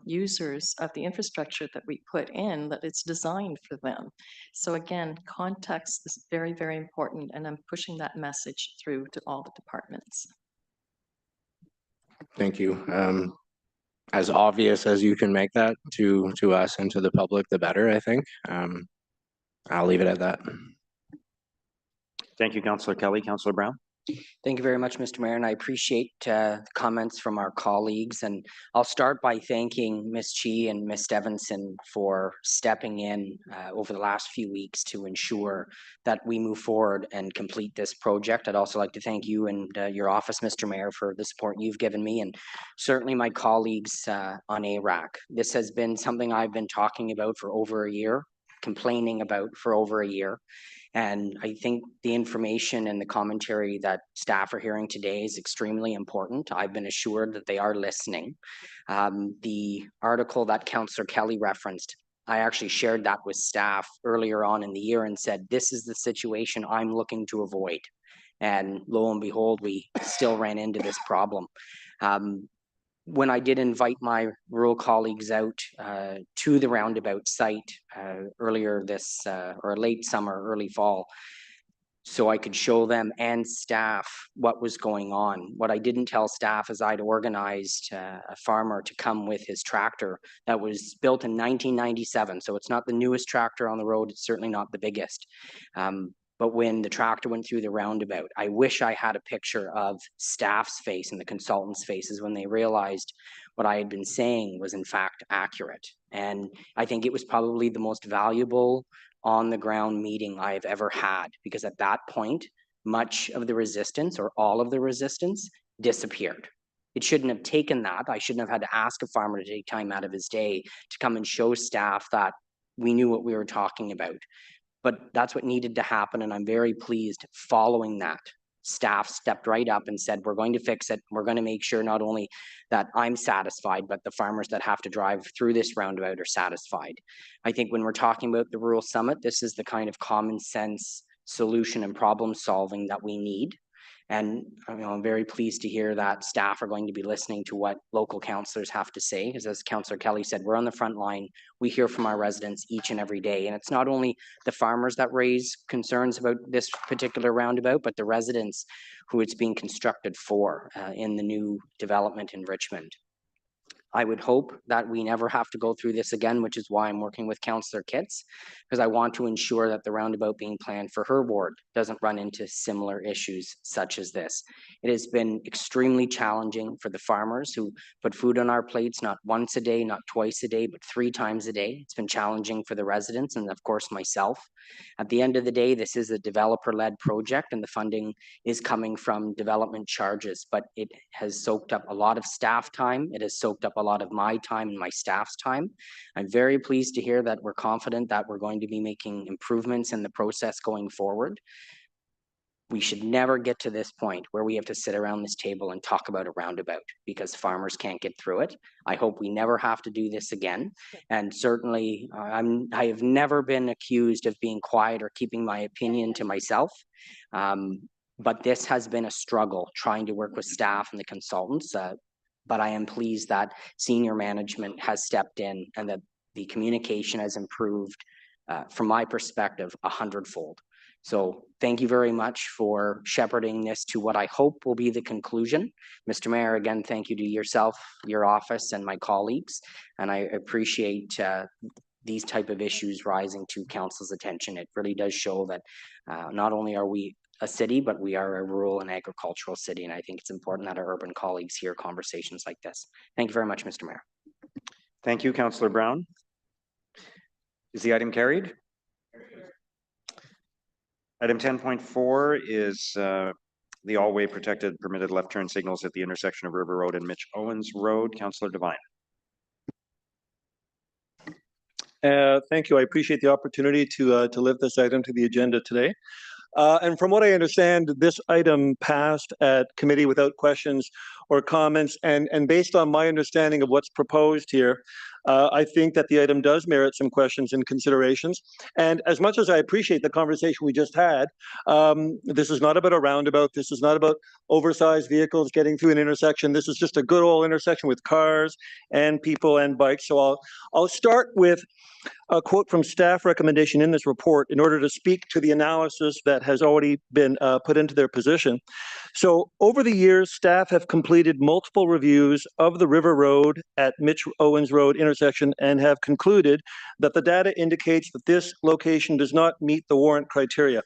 users of the infrastructure that we put in, that it's designed for them. So again, context is very, very important, and I'm pushing that message through to all the departments. Thank you. as obvious as you can make that to us and to the public, the better, I think. I'll leave it at that. Thank you, Councillor Kelly. Councillor Brown? Thank you very much, Mr. Mayor, and I appreciate the comments from our colleagues. And I'll start by thanking Ms. Chi and Ms. Stevenson for stepping in over the last few weeks to ensure that we move forward and complete this project. I'd also like to thank you and your office, Mr. Mayor, for the support you've given me, and certainly my colleagues on ARAC. This has been something I've been talking about for over a year, complaining about for over a year. And I think the information and the commentary that staff are hearing today is extremely important. I've been assured that they are listening. The article that Councillor Kelly referenced, I actually shared that with staff earlier on in the year and said, this is the situation I'm looking to avoid. And lo and behold, we still ran into this problem. When I did invite my rural colleagues out to the Roundabout site earlier this, or late summer, early fall, so I could show them and staff what was going on. What I didn't tell staff is I'd organized a farmer to come with his tractor that was built in 1997. So it's not the newest tractor on the road. It's certainly not the biggest. But when the tractor went through the roundabout, I wish I had a picture of staff's face and the consultants' faces when they realized what I had been saying was in fact accurate. And I think it was probably the most valuable on the ground meeting I've ever had, because at that point, much of the resistance or all of the resistance disappeared. It shouldn't have taken that. I shouldn't have had to ask a farmer to take time out of his day to come and show staff that we knew what we were talking about. But that's what needed to happen, and I'm very pleased following that. Staff stepped right up and said, we're going to fix it. We're going to make sure not only that I'm satisfied, but the farmers that have to drive through this roundabout are satisfied. I think when we're talking about the Rural Summit, this is the kind of common sense solution and problem solving that we need. And I'm very pleased to hear that staff are going to be listening to what local councillors have to say. Because as Councillor Kelly said, we're on the front line. We hear from our residents each and every day. And it's not only the farmers that raise concerns about this particular roundabout, but the residents who it's being constructed for in the new development in Richmond. I would hope that we never have to go through this again, which is why I'm working with Councillor Kitts, because I want to ensure that the roundabout being planned for her ward doesn't run into similar issues such as this. It has been extremely challenging for the farmers who put food on our plates, not once a day, not twice a day, but 3 times a day. It's been challenging for the residents and of course myself. At the end of the day, this is a developer-led project and the funding is coming from development charges, but it has soaked up a lot of staff time. It has soaked up a lot of my time and my staff's time. I'm very pleased to hear that we're confident that we're going to be making improvements in the process going forward. We should never get to this point where we have to sit around this table and talk about a roundabout because farmers can't get through it. I hope we never have to do this again. And certainly I have never been accused of being quiet or keeping my opinion to myself. But this has been a struggle trying to work with staff and the consultants. But I am pleased that senior management has stepped in and that the communication has improved from my perspective 100-fold. So thank you very much for shepherding this to what I hope will be the conclusion. Mr. Mayor, again, thank you to yourself, your office, and my colleagues. And I appreciate these type of issues rising to council's attention. It really does show that not only are we a city, but we are a rural and agricultural city. And I think it's important that our urban colleagues hear conversations like this. Thank you very much, Mr. Mayor. Thank you, Councillor Brown. Is the item carried? Item 10.4 is the all-way protected permitted left turn signals at the intersection of River Road and Mitch Owens Road. Councillor Devine. Thank you. I appreciate the opportunity to lift this item to the agenda today. And from what I understand, this item passed at committee without questions or comments. And based on my understanding of what's proposed here, I think that the item does merit some questions and considerations. And as much as I appreciate the conversation we just had, this is not about a roundabout. This is not about oversized vehicles getting through an intersection. This is just a good old intersection with cars and people and bikes. So I'll start with a quote from staff recommendation in this report in order to speak to the analysis that has already been put into their position. So over the years, staff have completed multiple reviews of the River Road at Mitch Owens Road intersection and have concluded that the data indicates that this location does not meet the warrant criteria.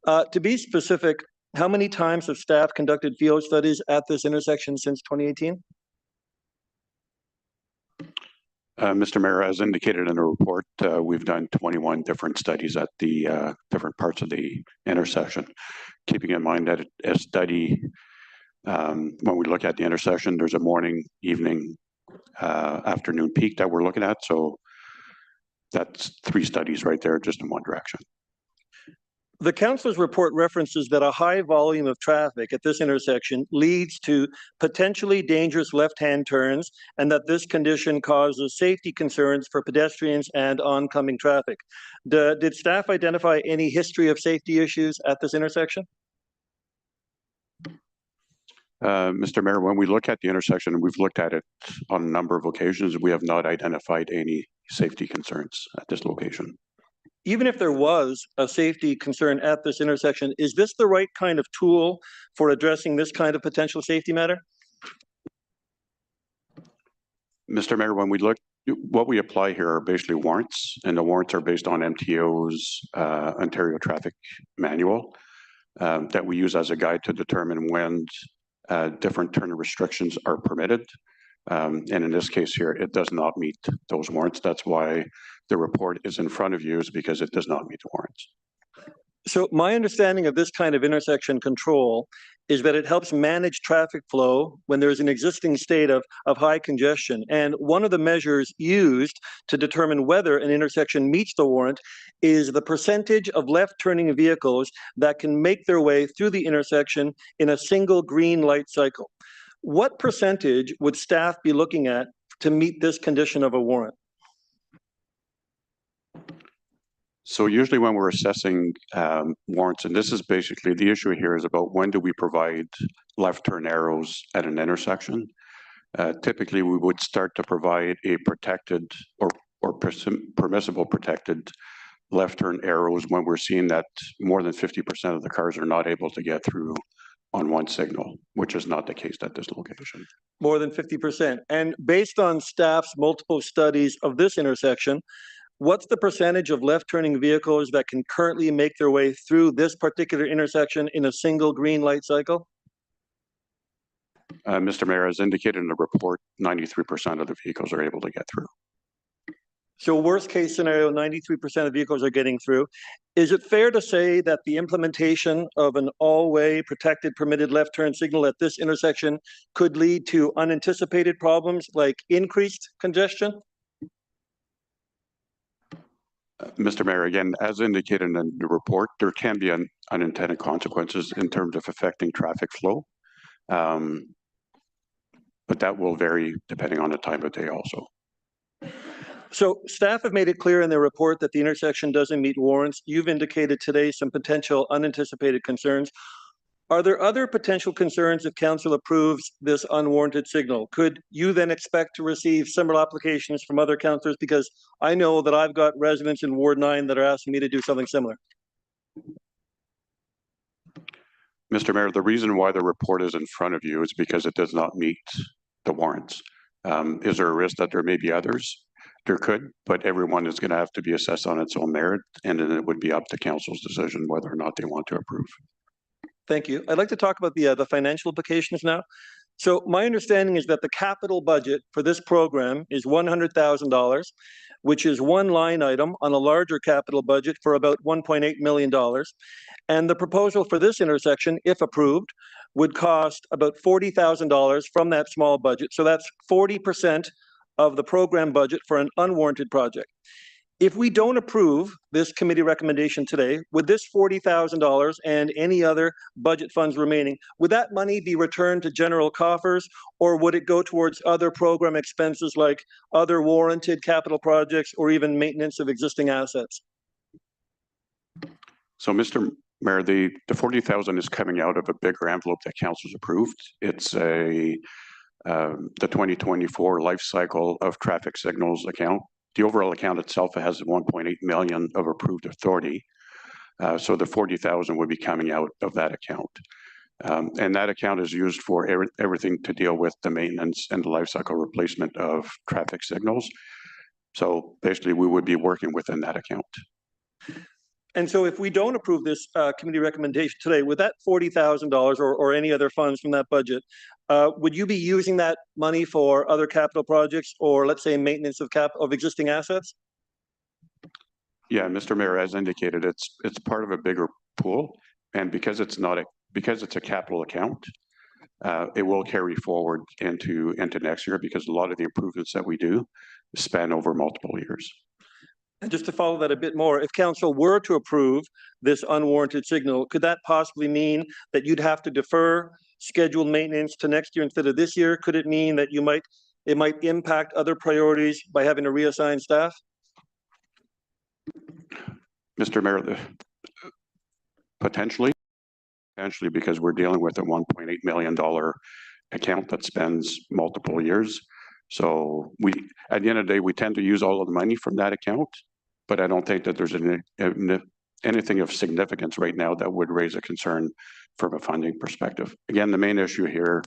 To be specific, how many times have staff conducted field studies at this intersection since 2018? Mr. Mayor, as indicated in the report, we've done 21 different studies at the different parts of the intersection. Keeping in mind that a study, when we look at the intersection, there's a morning, evening, afternoon peak that we're looking at. So that's 3 studies right there, just in one direction. The council's report references that a high volume of traffic at this intersection leads to potentially dangerous left-hand turns and that this condition causes safety concerns for pedestrians and oncoming traffic. Did staff identify any history of safety issues at this intersection? Mr. Mayor, when we look at the intersection, and we've looked at it on a number of occasions, we have not identified any safety concerns at this location. Even if there was a safety concern at this intersection, is this the right kind of tool for addressing this kind of potential safety matter? Mr. Mayor, when we look, what we apply here are basically warrants, and the warrants are based on MTO's Ontario Traffic Manual that we use as a guide to determine when different turn restrictions are permitted. And in this case here, it does not meet those warrants. That's why the report is in front of you, is because it does not meet the warrants. So my understanding of this kind of intersection control is that it helps manage traffic flow when there's an existing state of high congestion. And one of the measures used to determine whether an intersection meets the warrant is the percentage of left-turning vehicles that can make their way through the intersection in a single green light cycle. What percentage would staff be looking at to meet this condition of a warrant? So usually when we're assessing warrants, and this is basically the issue here is about when do we provide left turn arrows at an intersection. Typically, we would start to provide a protected or permissible protected left turn arrows when we're seeing that more than 50% of the cars are not able to get through on one signal, which is not the case at this location. More than 50%. And based on staff's multiple studies of this intersection, what's the percentage of left-turning vehicles that can currently make their way through this particular intersection in a single green light cycle? Mr. Mayor, as indicated in the report, 93% of the vehicles are able to get through. So worst case scenario, 93% of vehicles are getting through. Is it fair to say that the implementation of an all-way protected permitted left turn signal at this intersection could lead to unanticipated problems like increased congestion? Mr. Mayor, again, as indicated in the report, there can be unintended consequences in terms of affecting traffic flow. But that will vary depending on the time of day also. So staff have made it clear in their report that the intersection doesn't meet warrants. You've indicated today some potential unanticipated concerns. Are there other potential concerns if council approves this unwarranted signal? Could you then expect to receive similar applications from other councillors? Because I know that I've got residents in Ward 9 that are asking me to do something similar. Mr. Mayor, the reason why the report is in front of you is because it does not meet the warrants. Is there a risk that there may be others? There could, but everyone is going to have to be assessed on its own merit, and then it would be up to council's decision whether or not they want to approve. Thank you. I'd like to talk about the financial implications now. So my understanding is that the capital budget for this program is $100,000, which is one line item on a larger capital budget for about $1.8 million. And the proposal for this intersection, if approved, would cost about $40,000 from that small budget. So that's 40% of the program budget for an unwarranted project. If we don't approve this committee recommendation today, would this $40,000 and any other budget funds remaining, would that money be returned to general coffers, or would it go towards other program expenses like other warranted capital projects or even maintenance of existing assets? So, Mr. Mayor, the 40,000 is coming out of a bigger envelope that council's approved. It's the 2024 life cycle of traffic signals account. The overall account itself has 1.8 million of approved authority. So the 40,000 would be coming out of that account. And that account is used for everything to deal with the maintenance and the life cycle replacement of traffic signals. So basically, we would be working within that account. And so if we don't approve this committee recommendation today, with that $40,000 or any other funds from that budget, would you be using that money for other capital projects or, let's say, maintenance of existing assets? Yeah, Mr. Mayor, as indicated, it's part of a bigger pool, and because it's a capital account, it will carry forward into next year because a lot of the improvements that we do span over multiple years. And just to follow that a bit more, if council were to approve this unwarranted signal, could that possibly mean that you'd have to defer scheduled maintenance to next year instead of this year? Could it mean that it might impact other priorities by having to reassign staff? Mr. Mayor, potentially because we're dealing with a $1.8 million account that spends multiple years. So at the end of the day, we tend to use all of the money from that account, but I don't think that there's anything of significance right now that would raise a concern from a funding perspective. Again, the main issue here,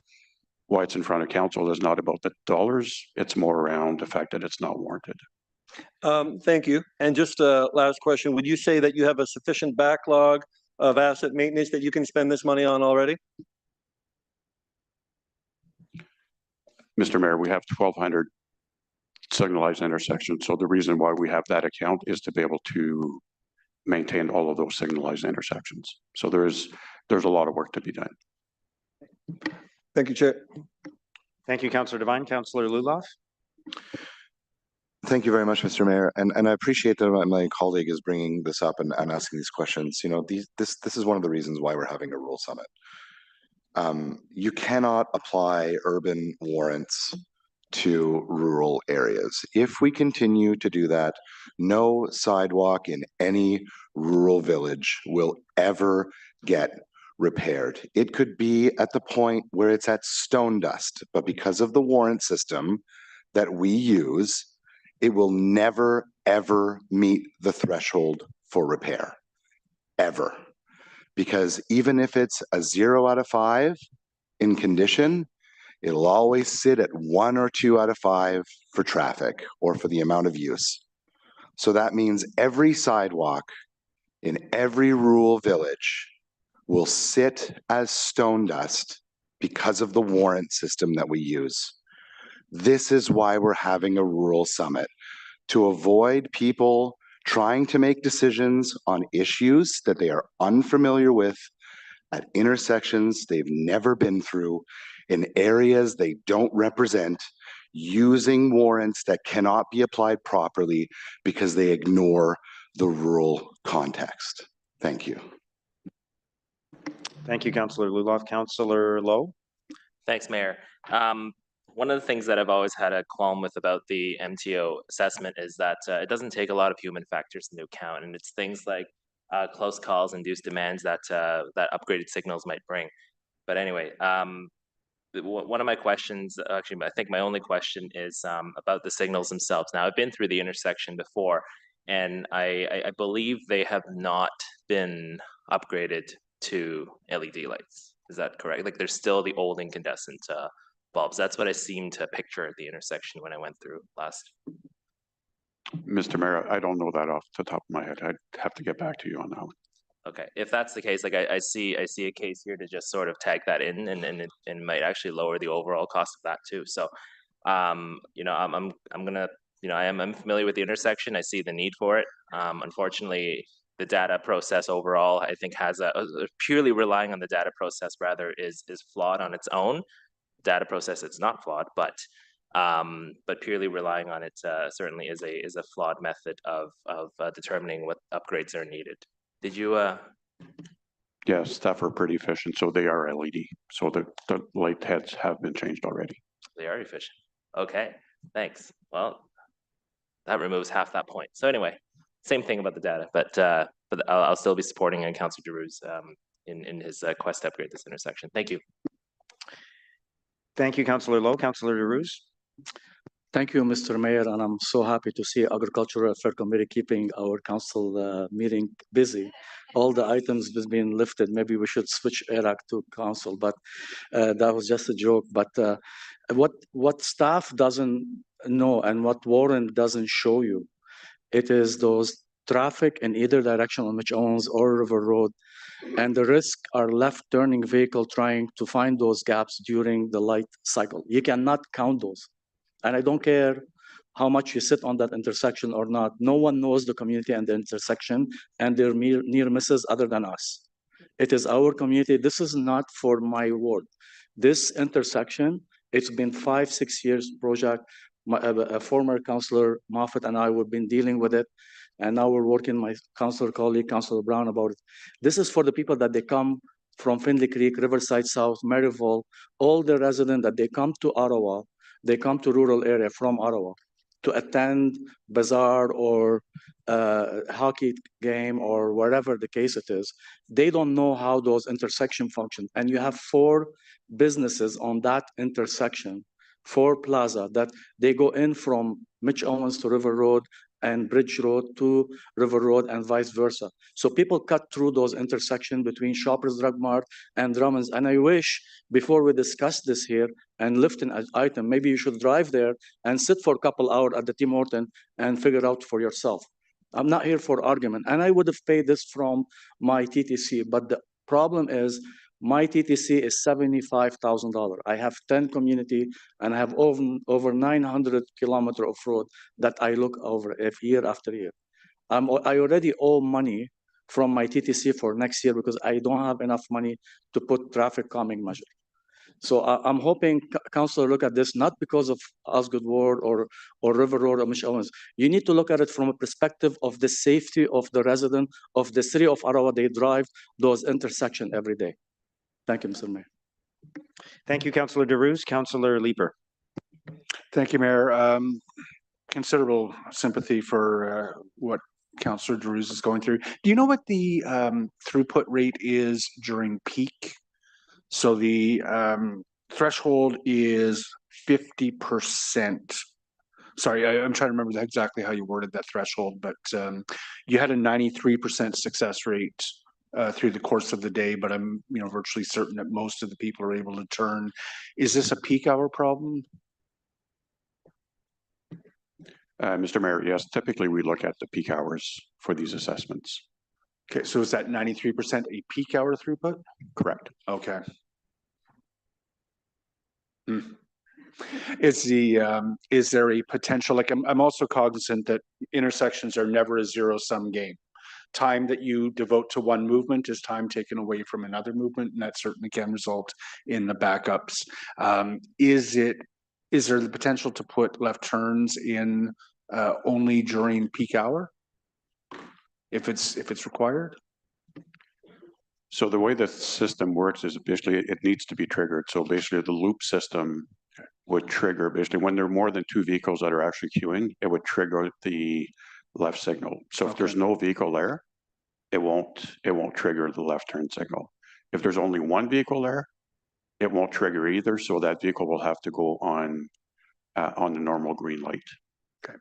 why it's in front of council, is not about the dollars. It's more around the fact that it's not warranted. Thank you. And just a last question. Would you say that you have a sufficient backlog of asset maintenance that you can spend this money on already? Mr. Mayor, we have 1,200 signalized intersections. So the reason why we have that account is to be able to maintain all of those signalized intersections. So there's a lot of work to be done. Thank you, Chair. Thank you, Councillor Devine. Councillor Luloff. Thank you very much, Mr. Mayor. And I appreciate that my colleague is bringing this up and asking these questions. You know, this is one of the reasons why we're having a rural summit. You cannot apply urban warrants to rural areas. If we continue to do that, no sidewalk in any rural village will ever get repaired. It could be at the point where it's at stone dust, but because of the warrant system that we use, it will never, ever meet the threshold for repair, ever. Because even if it's a 0 out of 5 in condition, it'll always sit at 1 or 2 out of 5 for traffic or for the amount of use. So that means every sidewalk in every rural village will sit as stone dust because of the warrant system that we use. This is why we're having a rural summit, to avoid people trying to make decisions on issues that they are unfamiliar with at intersections they've never been through, in areas they don't represent, using warrants that cannot be applied properly because they ignore the rural context. Thank you. Thank you, Councillor Luloff. Councillor Lowe. Thanks, Mayor. One of the things that I've always had a qualm with about the MTO assessment is that it doesn't take a lot of human factors into account, and it's things like close calls, induced demands that that upgraded signals might bring. But anyway, one of my questions, actually, I think my only question is about the signals themselves. Now, I've been through the intersection before, and I believe they have not been upgraded to LED lights. Is that correct? Like, there's still the old incandescent bulbs. That's what I seem to picture at the intersection when I went through last. Mr. Mayor, I don't know that off the top of my head. I'd have to get back to you on that one. Okay, if that's the case, like I see a case here to just sort of tag that in, and it might actually lower the overall cost of that too. So, you know, I'm gonna, you know, I'm familiar with the intersection. I see the need for it. Unfortunately, the data process overall, I think, has purely relying on the data process rather is flawed on its own. Data process, it's not flawed, but But purely relying on it certainly is a flawed method of determining what upgrades are needed. Did you? Yeah, staff are pretty efficient, so they are LED. So the light heads have been changed already. They are efficient. Okay, thanks. Well, that removes half that point. So anyway, same thing about the data, but I'll still be supporting Councillor Giroux's in his quest to upgrade this intersection. Thank you. Thank you, Councillor Lowe. Councillor Giroux. Thank you, Mr. Mayor, and I'm so happy to see Agricultural Affairs Committee keeping our council meeting busy. All the items has been lifted. Maybe we should switch ERAC to council, but that was just a joke. But what staff doesn't know and what Warren doesn't show you, it is those traffic in either direction on Mitch Owens or River Road, and the risk are left turning vehicle trying to find those gaps during the light cycle. You cannot count those. And I don't care how much you sit on that intersection or not. No one knows the community and the intersection and their near misses other than us. It is our community. This is not for my ward. This intersection, it's been 5-6 years project. A former councillor Moffat and I have been dealing with it. And now we're working, my councillor colleague, Councillor Brown, about it. This is for the people that they come from Findlay Creek, Riverside South, Maryville, all the residents that they come to Ottawa. They come to rural area from Ottawa to attend bazaar or hockey game or wherever the case it is. They don't know how those intersections function. And you have 4 businesses on that intersection, 4 plaza that they go in from Mitch Owens to River Road and Bridge Road to River Road and vice versa. So people cut through those intersections between Shoppers Drug Mart and Drummond's. And I wish before we discuss this here and lift an item, maybe you should drive there and sit for a couple hours at the Tim Horton and figure out for yourself. I'm not here for argument. And I would have paid this from my TTC, but the problem is my TTC is $75,000. I have 10 community and I have over 900 kilometers of road that I look over year after year. I already owe money from my TTC for next year because I don't have enough money to put traffic calming measure. So I'm hoping council look at this, not because of Osgood Ward or River Road or Mitch Owens. You need to look at it from a perspective of the safety of the resident of the city of Ottawa. They drive those intersections every day. Thank you, Mr. Mayor. Thank you, Councillor Giroux. Councillor Leeper. Thank you, Mayor. Considerable sympathy for what Councillor Giroux is going through. Do you know what the throughput rate is during peak? So the threshold is 50%. Sorry, I'm trying to remember exactly how you worded that threshold, but you had a 93% success rate through the course of the day, but I'm virtually certain that most of the people are able to turn. Is this a peak hour problem? Mr. Mayor, yes, typically we look at the peak hours for these assessments. Okay, so is that 93% a peak hour throughput? Correct. Okay. Is there a potential, like I'm also cognizant that intersections are never a zero-sum game. Time that you devote to one movement is time taken away from another movement, and that certainly can result in the backups. Is there the potential to put left turns in only during peak hour if it's required? So the way the system works is basically it needs to be triggered. So basically the loop system would trigger basically when there are more than 2 vehicles that are actually queuing, it would trigger the left signal. So if there's no vehicle there, it won't trigger the left turn signal. If there's only 1 vehicle there, it won't trigger either. So that vehicle will have to go on the normal green light. Okay.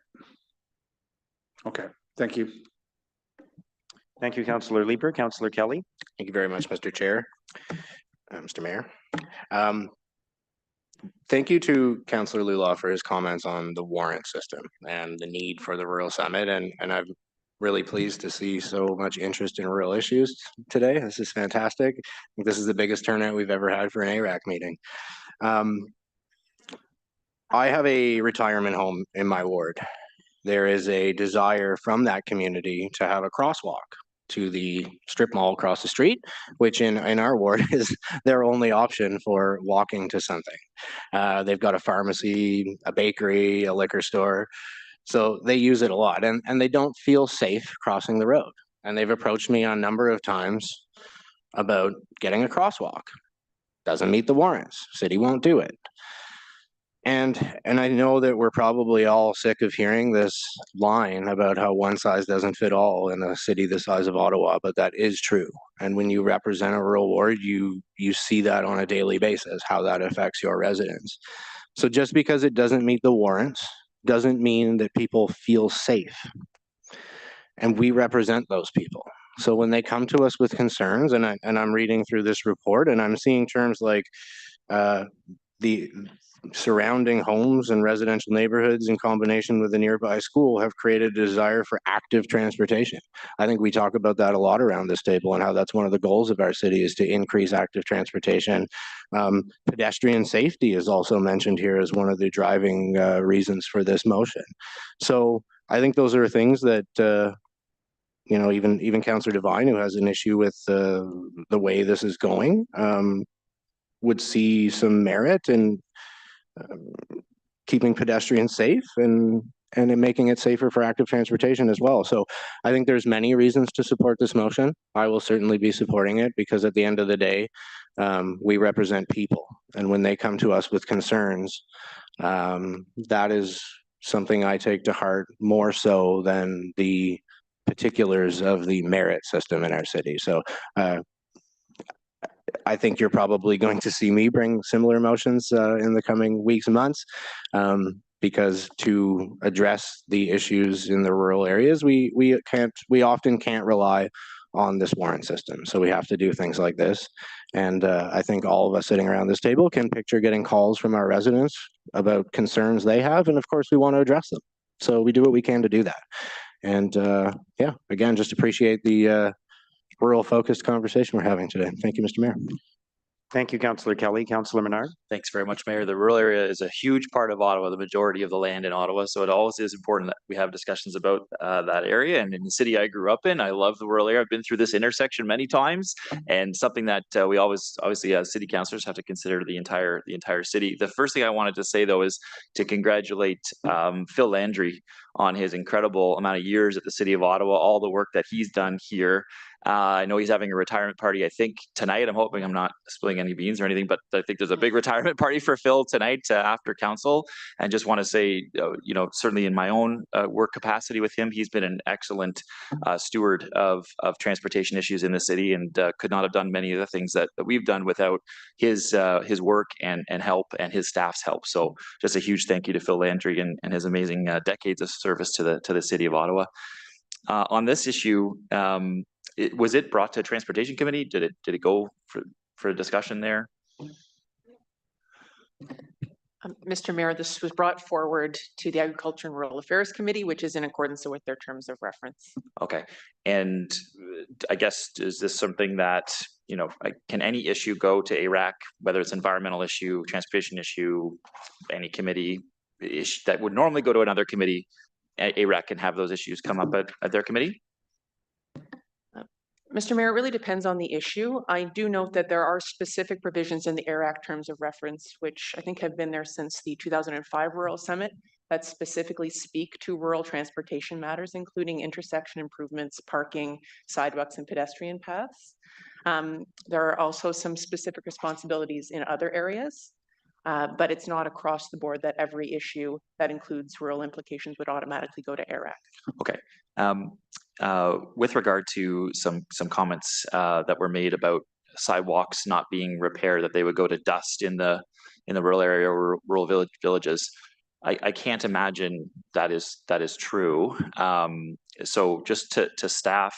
Okay. Thank you. Thank you, Councillor Leeper. Councillor Kelly. Thank you very much, Mr. Chair. Mr. Mayor. Thank you to Councillor Lulaw for his comments on the warrant system and the need for the Rural Summit. And I'm really pleased to see so much interest in rural issues today. This is fantastic. I think this is the biggest turnout we've ever had for an ARAC meeting. I have a retirement home in my ward. There is a desire from that community to have a crosswalk to the strip mall across the street, which in our ward is their only option for walking to something. They've got a pharmacy, a bakery, a liquor store. So they use it a lot, and they don't feel safe crossing the road. And they've approached me on a number of times about getting a crosswalk. Doesn't meet the warrants. City won't do it. And I know that we're probably all sick of hearing this line about how one size doesn't fit all in a city the size of Ottawa, but that is true. And when you represent a rural ward, you see that on a daily basis, how that affects your residents. So just because it doesn't meet the warrants doesn't mean that people feel safe. And we represent those people. So when they come to us with concerns, and I'm reading through this report, and I'm seeing terms like the surrounding homes and residential neighborhoods in combination with a nearby school have created a desire for active transportation. I think we talk about that a lot around this table and how that's one of the goals of our city is to increase active transportation. Pedestrian safety is also mentioned here as one of the driving reasons for this motion. So I think those are things that you know, even Councillor Devine, who has an issue with the way this is going, would see some merit in keeping pedestrians safe and in making it safer for active transportation as well. So I think there's many reasons to support this motion. I will certainly be supporting it because at the end of the day, we represent people. And when they come to us with concerns, that is something I take to heart more so than the particulars of the merit system in our city. So I think you're probably going to see me bring similar motions in the coming weeks and months, because to address the issues in the rural areas, we often can't rely on this warrant system. So we have to do things like this. And I think all of us sitting around this table can picture getting calls from our residents about concerns they have. And of course, we want to address them. So we do what we can to do that. And yeah, again, just appreciate the rural focused conversation we're having today. Thank you, Mr. Mayor. Thank you, Councillor Kelly. Councillor Menard. Thanks very much, Mayor. The rural area is a huge part of Ottawa, the majority of the land in Ottawa. So it always is important that we have discussions about that area. And in the city I grew up in, I love the rural area. I've been through this intersection many times, and something that we obviously as city councillors have to consider the entire city. The first thing I wanted to say though is to congratulate Phil Landry on his incredible amount of years at the city of Ottawa, all the work that he's done here. I know he's having a retirement party, I think, tonight. I'm hoping I'm not spilling any beans or anything, but I think there's a big retirement party for Phil tonight after council. And just want to say, you know, certainly in my own work capacity with him, he's been an excellent steward of transportation issues in the city, and could not have done many of the things that we've done without his work and help and his staff's help. So just a huge thank you to Phil Landry and his amazing decades of service to the city of Ottawa. On this issue, was it brought to Transportation Committee? Did it go for a discussion there? Mr. Mayor, this was brought forward to the Agriculture and Rural Affairs Committee, which is in accordance with their terms of reference. Okay, and I guess is this something that, you know, can any issue go to ARAC, whether it's environmental issue, transportation issue, any committee issue that would normally go to another committee, ARAC can have those issues come up at their committee? Mr. Mayor, it really depends on the issue. I do note that there are specific provisions in the ARAC terms of reference, which I think have been there since the 2005 Rural Summit, that specifically speak to rural transportation matters, including intersection improvements, parking, sidewalks, and pedestrian paths. There are also some specific responsibilities in other areas, but it's not across the board that every issue that includes rural implications would automatically go to ARAC. Okay. With regard to some comments that were made about sidewalks not being repaired, that they would go to dust in the rural area or rural villages, I can't imagine that is true. So just to staff,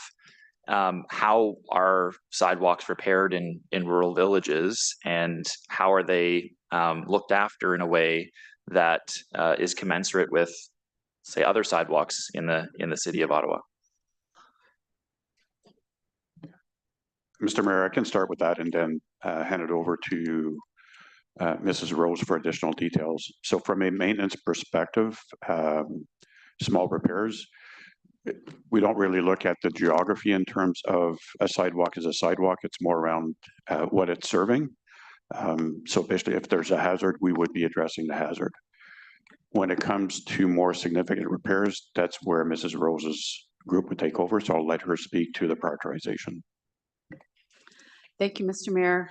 how are sidewalks repaired in rural villages, and how are they looked after in a way that is commensurate with, say, other sidewalks in the city of Ottawa? Mr. Mayor, I can start with that and then hand it over to Mrs. Rose for additional details. So from a maintenance perspective, small repairs, we don't really look at the geography in terms of a sidewalk as a sidewalk. It's more around what it's serving. So basically, if there's a hazard, we would be addressing the hazard. When it comes to more significant repairs, that's where Mrs. Rose's group would take over. So I'll let her speak to the prioritization. Thank you, Mr. Mayor.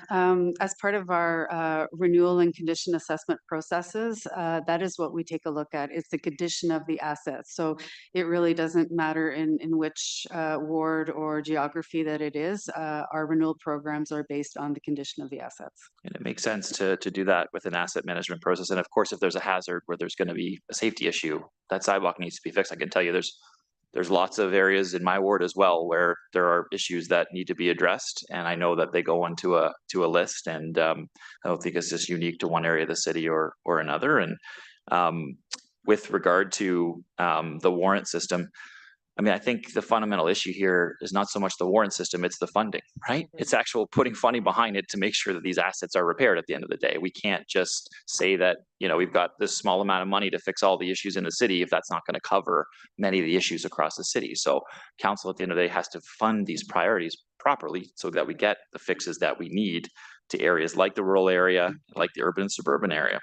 As part of our renewal and condition assessment processes, that is what we take a look at. It's the condition of the assets. So it really doesn't matter in which ward or geography that it is. Our renewal programs are based on the condition of the assets. And it makes sense to do that with an asset management process. And of course, if there's a hazard where there's going to be a safety issue, that sidewalk needs to be fixed. I can tell you there's lots of areas in my ward as well where there are issues that need to be addressed, and I know that they go onto a list. And I don't think it's just unique to one area of the city or another. And with regard to the warrant system, I mean, I think the fundamental issue here is not so much the warrant system, it's the funding, right? It's actual putting funding behind it to make sure that these assets are repaired at the end of the day. We can't just say that, you know, we've got this small amount of money to fix all the issues in the city if that's not going to cover many of the issues across the city. So council at the end of the day has to fund these priorities properly so that we get the fixes that we need to areas like the rural area, like the urban and suburban area.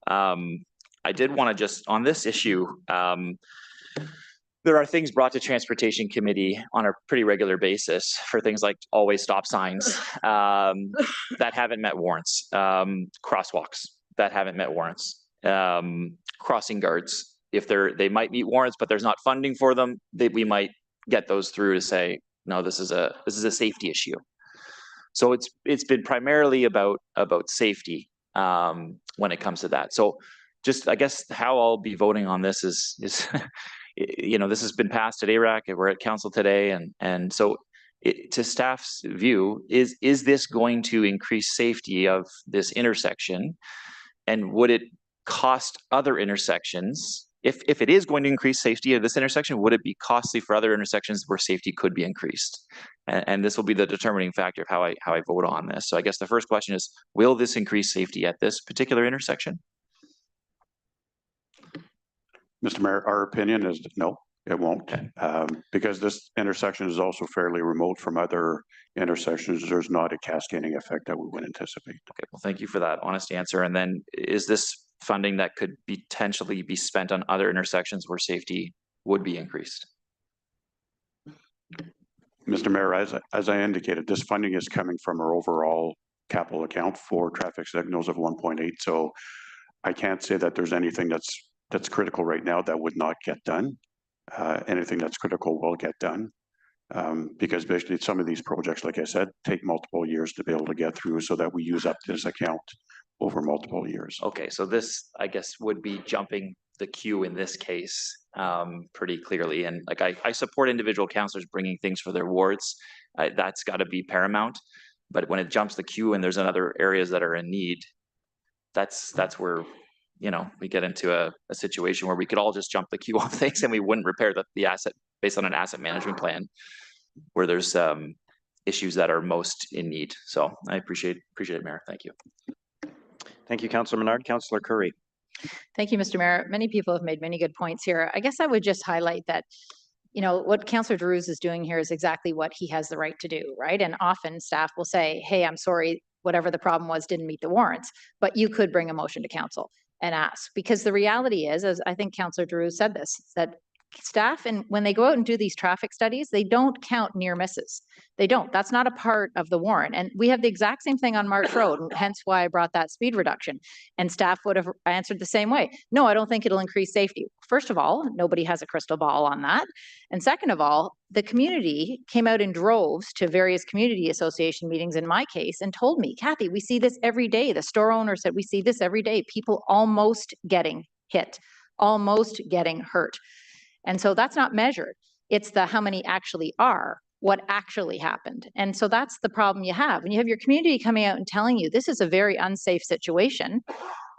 I did want to just, on this issue, there are things brought to Transportation Committee on a pretty regular basis for things like always stop signs that haven't met warrants, crosswalks that haven't met warrants, crossing guards. If they might meet warrants, but there's not funding for them, we might get those through to say, no, this is a safety issue. So it's been primarily about safety when it comes to that. So just, I guess how I'll be voting on this is you know, this has been passed at ARAC, and we're at council today, and so to staff's view, is this going to increase safety of this intersection, and would it cost other intersections? If it is going to increase safety of this intersection, would it be costly for other intersections where safety could be increased? And this will be the determining factor of how I vote on this. So I guess the first question is, will this increase safety at this particular intersection? Mr. Mayor, our opinion is no, it won't, because this intersection is also fairly remote from other intersections. There's not a cascading effect that we would anticipate. Okay, well, thank you for that honest answer. And then is this funding that could potentially be spent on other intersections where safety would be increased? Mr. Mayor, as I indicated, this funding is coming from our overall capital account for traffic signals of 1.8. So I can't say that there's anything that's critical right now that would not get done. Anything that's critical will get done, because basically some of these projects, like I said, take multiple years to be able to get through, so that we use up this account over multiple years. Okay, so this, I guess, would be jumping the queue in this case pretty clearly. And like I support individual councillors bringing things for their wards. That's got to be paramount. But when it jumps the queue and there's other areas that are in need, that's where, you know, we get into a situation where we could all just jump the queue on things and we wouldn't repair the asset based on an asset management plan where there's issues that are most in need. So I appreciate it, Mayor. Thank you. Thank you, Councillor Menard. Councillor Curry. Thank you, Mr. Mayor. Many people have made many good points here. I guess I would just highlight that, you know, what Councillor Drews is doing here is exactly what he has the right to do, right? And often staff will say, hey, I'm sorry, whatever the problem was didn't meet the warrants, but you could bring a motion to council and ask, because the reality is, as I think Councillor Drews said this, that staff, and when they go out and do these traffic studies, they don't count near misses. They don't. That's not a part of the warrant. And we have the exact same thing on March Road, hence why I brought that speed reduction. And staff would have answered the same way. No, I don't think it'll increase safety. First of all, nobody has a crystal ball on that. And second of all, the community came out in droves to various community association meetings in my case and told me, Kathy, we see this every day. The store owner said, we see this every day. People almost getting hit, almost getting hurt. And so that's not measured. It's the how many actually are, what actually happened. And so that's the problem you have. When you have your community coming out and telling you this is a very unsafe situation,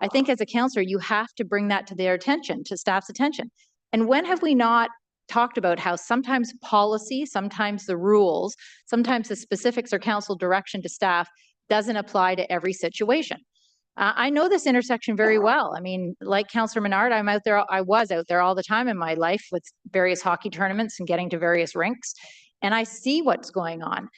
I think as a councillor, you have to bring that to their attention, to staff's attention. And when have we not talked about how sometimes policy, sometimes the rules, sometimes the specifics or council direction to staff doesn't apply to every situation? I know this intersection very well. I mean, like Councillor Menard, I was out there all the time in my life with various hockey tournaments and getting to various rinks, and I see what's going on.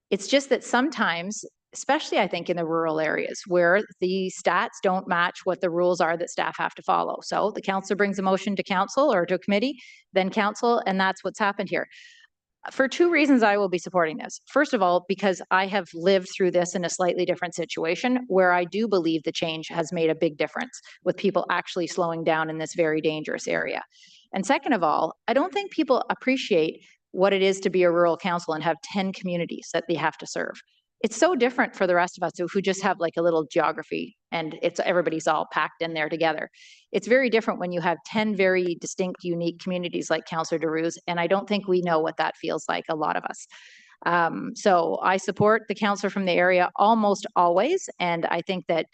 It's just that sometimes, especially I think in the rural areas where the stats don't match what the rules are that staff have to follow. So the councillor brings a motion to council or to a committee, then council, and that's what's happened here. For two reasons, I will be supporting this. First of all, because I have lived through this in a slightly different situation where I do believe the change has made a big difference with people actually slowing down in this very dangerous area. And second of all, I don't think people appreciate what it is to be a rural council and have 10 communities that they have to serve. It's so different for the rest of us who just have like a little geography and everybody's all packed in there together. It's very different when you have 10 very distinct, unique communities like Councillor Darouze, and I don't think we know what that feels like, a lot of us. So I support the councillor from the area almost always, and I think that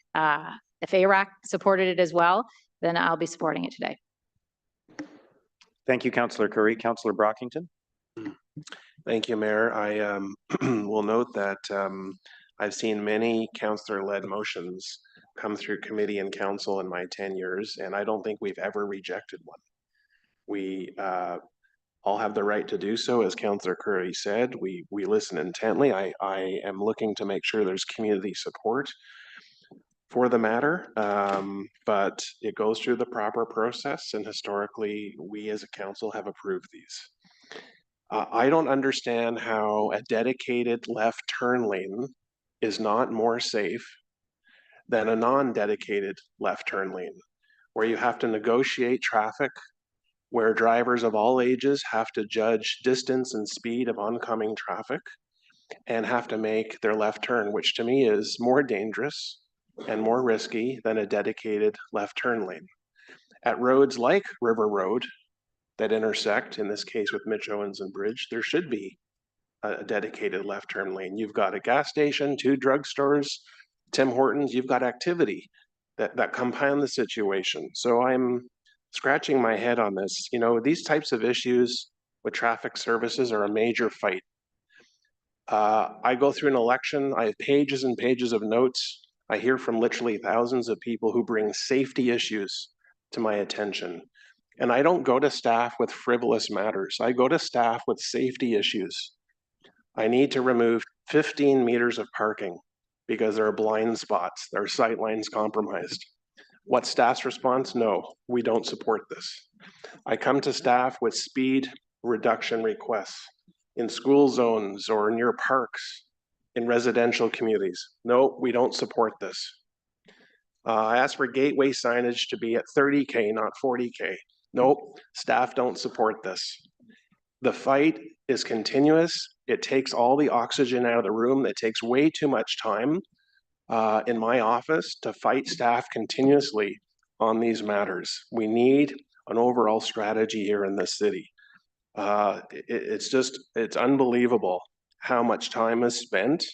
if ARAC supported it as well, then I'll be supporting it today. Thank you, Councillor Curry. Councillor Brockington. Thank you, Mayor. I will note that I've seen many councillor-led motions come through committee and council in my 10 years, and I don't think we've ever rejected one. We all have the right to do so, as Councillor Curry said. We listen intently. I am looking to make sure there's community support for the matter, but it goes through the proper process, and historically, we as a council have approved these. I don't understand how a dedicated left turn lane is not more safe than a non-dedicated left turn lane, where you have to negotiate traffic, where drivers of all ages have to judge distance and speed of oncoming traffic and have to make their left turn, which to me is more dangerous and more risky than a dedicated left turn lane. At roads like River Road, that intersect, in this case with Mitch Owens and Bridge, there should be a dedicated left turn lane. You've got a gas station, 2 drugstores, Tim Hortons, you've got activity that compound the situation. So I'm scratching my head on this. You know, these types of issues with traffic services are a major fight. I go through an election, I have pages and pages of notes. I hear from literally thousands of people who bring safety issues to my attention. And I don't go to staff with frivolous matters. I go to staff with safety issues. I need to remove 15 meters of parking because there are blind spots, there are sight lines compromised. What staff's response? No, we don't support this. I come to staff with speed reduction requests in school zones or near parks, in residential communities. No, we don't support this. I asked for gateway signage to be at 30K, not 40K. Nope, staff don't support this. The fight is continuous. It takes all the oxygen out of the room. It takes way too much time in my office to fight staff continuously on these matters. We need an overall strategy here in this city. It's unbelievable how much time is spent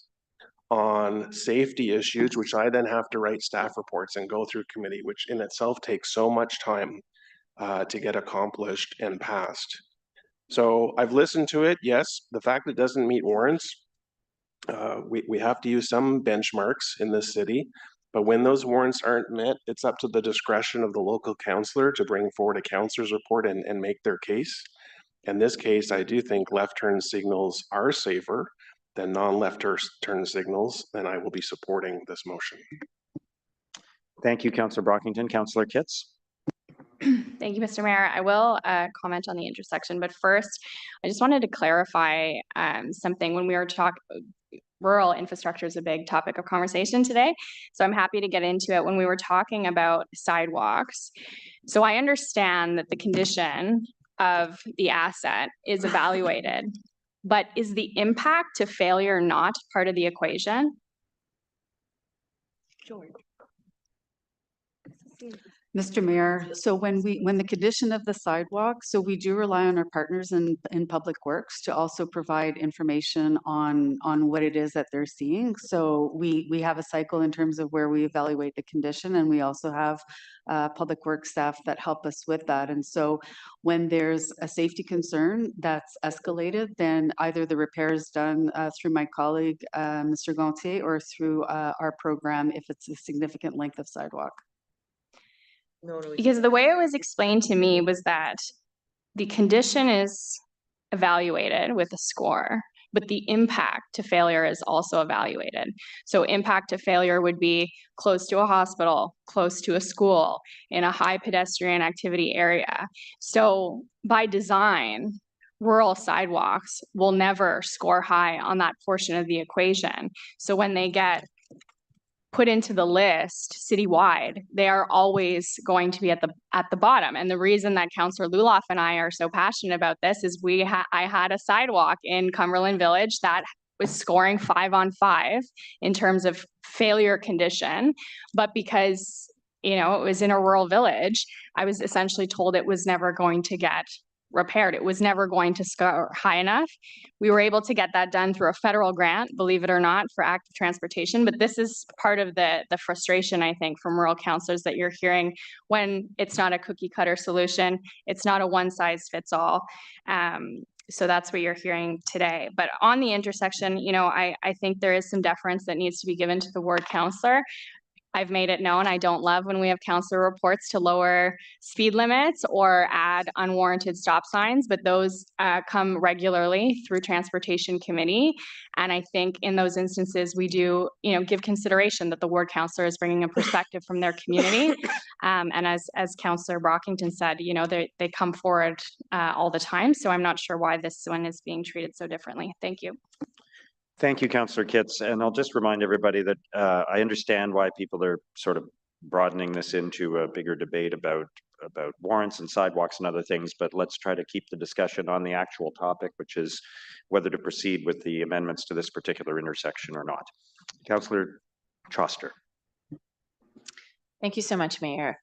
on safety issues, which I then have to write staff reports and go through committee, which in itself takes so much time to get accomplished and passed. So I've listened to it. Yes, the fact it doesn't meet warrants, we have to use some benchmarks in this city, but when those warrants aren't met, it's up to the discretion of the local councillor to bring forward a councillor's report and make their case. In this case, I do think left turn signals are safer than non-left turn signals, and I will be supporting this motion. Thank you, Councillor Brockington. Councillor Kitts. Thank you, Mr. Mayor. I will comment on the intersection, but first, I just wanted to clarify something. When we were talking, rural infrastructure is a big topic of conversation today, so I'm happy to get into it. When we were talking about sidewalks, so I understand that the condition of the asset is evaluated, but is the impact to failure not part of the equation? Mr. Mayor, so when the condition of the sidewalk, so we do rely on our partners in Public Works to also provide information on what it is that they're seeing. So we have a cycle in terms of where we evaluate the condition, and we also have Public Works staff that help us with that. And so when there's a safety concern that's escalated, then either the repair is done through my colleague, Mr. Gontier, or through our program if it's a significant length of sidewalk. Because the way it was explained to me was that the condition is evaluated with a score, but the impact to failure is also evaluated. So impact to failure would be close to a hospital, close to a school, in a high pedestrian activity area. So by design, rural sidewalks will never score high on that portion of the equation. So when they get put into the list citywide, they are always going to be at the bottom. And the reason that Councillor Luloff and I are so passionate about this is I had a sidewalk in Cumberland Village that was scoring 5 on 5 in terms of failure condition, but because it was in a rural village, I was essentially told it was never going to get repaired. It was never going to score high enough. We were able to get that done through a federal grant, believe it or not, for active transportation. But this is part of the frustration, I think, from rural councillors that you're hearing when it's not a cookie cutter solution. It's not a one size fits all. So that's what you're hearing today. But on the intersection, I think there is some deference that needs to be given to the ward councillor. I've made it known I don't love when we have councillor reports to lower speed limits or add unwarranted stop signs, but those come regularly through Transportation Committee. And I think in those instances, we do, give consideration that the ward councillor is bringing a perspective from their community. And as Councillor Brockington said, they come forward all the time. So I'm not sure why this one is being treated so differently. Thank you. Thank you, Councillor Kitts. And I'll just remind everybody that I understand why people are sort of broadening this into a bigger debate about warrants and sidewalks and other things, but let's try to keep the discussion on the actual topic, which is whether to proceed with the amendments to this particular intersection or not. Councillor Troster. Thank you so much, Mayor.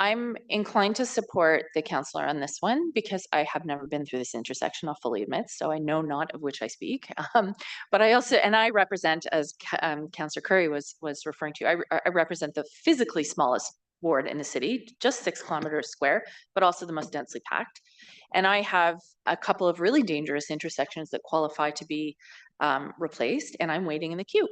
I'm inclined to support the councillor on this one because I have never been through this intersection, I'll fully admit, so I know not of which I speak. But I also, and I represent, as Councillor Curry was referring to, I represent the physically smallest ward in the city, just 6 kilometers square, but also the most densely packed. And I have a couple of really dangerous intersections that qualify to be replaced, and I'm waiting in the queue.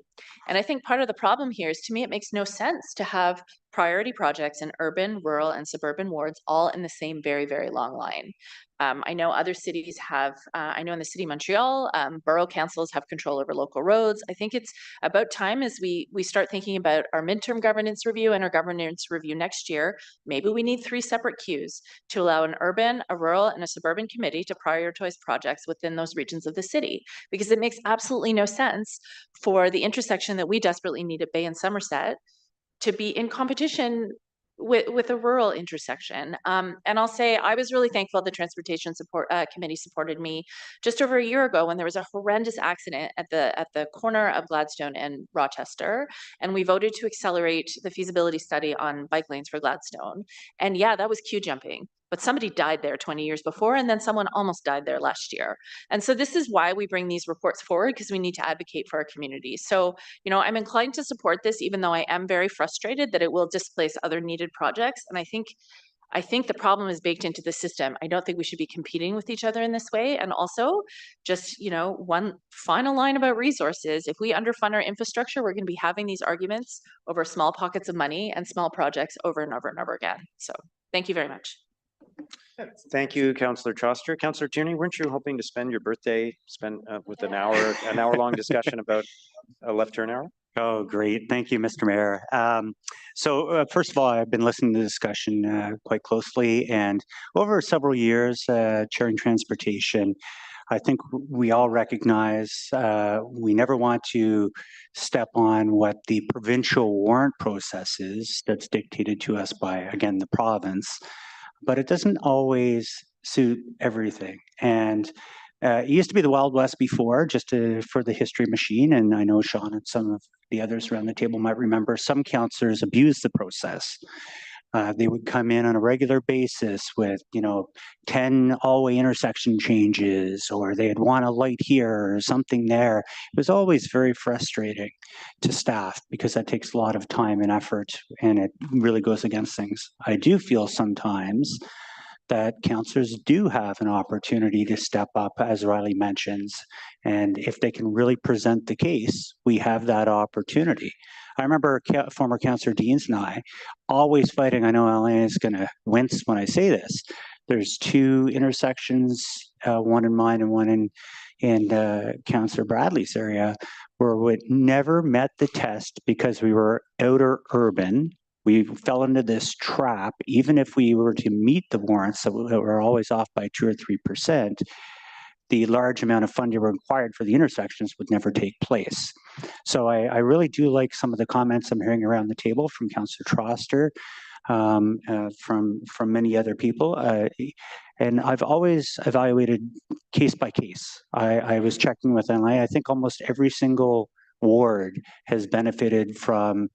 And I think part of the problem here is, to me, it makes no sense to have priority projects in urban, rural, and suburban wards all in the same very, very long line. I know other cities have, I know in the city of Montreal, borough councils have control over local roads. I think it's about time as we start thinking about our midterm governance review and our governance review next year, maybe we need 3 separate queues to allow an urban, a rural, and a suburban committee to prioritize projects within those regions of the city, because it makes absolutely no sense for the intersection that we desperately need at Bay and Somerset to be in competition with a rural intersection. And I'll say I was really thankful the Transportation Committee supported me just over a year ago when there was a horrendous accident at the corner of Gladstone and Rochester, and we voted to accelerate the feasibility study on bike lanes for Gladstone. And yeah, that was queue jumping, but somebody died there 20 years before, and then someone almost died there last year. And so this is why we bring these reports forward, because we need to advocate for our community. So, I'm inclined to support this, even though I am very frustrated that it will displace other needed projects. And I think the problem is baked into the system. I don't think we should be competing with each other in this way. And also, just, one final line about resources. If we underfund our infrastructure, we're going to be having these arguments over small pockets of money and small projects over and over and over again. So thank you very much. Thank you, Councillor Troster. Councillor Tierney, weren't you hoping to spend your birthday with an hour-long discussion about a left turn arrow? Oh, great. Thank you, Mr. Mayor. So first of all, I've been listening to the discussion quite closely, and over several years chairing transportation, I think we all recognize we never want to step on what the provincial warrant process is that's dictated to us by, again, the province, but it doesn't always suit everything. And It used to be the Wild West before, just for the history machine, and I know Sean and some of the others around the table might remember some councillors abused the process. They would come in on a regular basis with, 10 all-way intersection changes, or they'd want a light here or something there. It was always very frustrating to staff because that takes a lot of time and effort, and it really goes against things. I do feel sometimes that councillors do have an opportunity to step up, as Riley mentions, and if they can really present the case, we have that opportunity. I remember former Councillor Deans and I always fighting. I know Alain is going to wince when I say this. There's two intersections, one in mine and one in Councillor Bradley's area, where we never met the test because we were outer urban. We fell into this trap. Even if we were to meet the warrants that were always off by 2 or 3%, the large amount of funding required for the intersections would never take place. So I really do like some of the comments I'm hearing around the table from Councillor Troster, from many other people. And I've always evaluated case by case. I was checking with NLA. I think almost every single ward has benefited from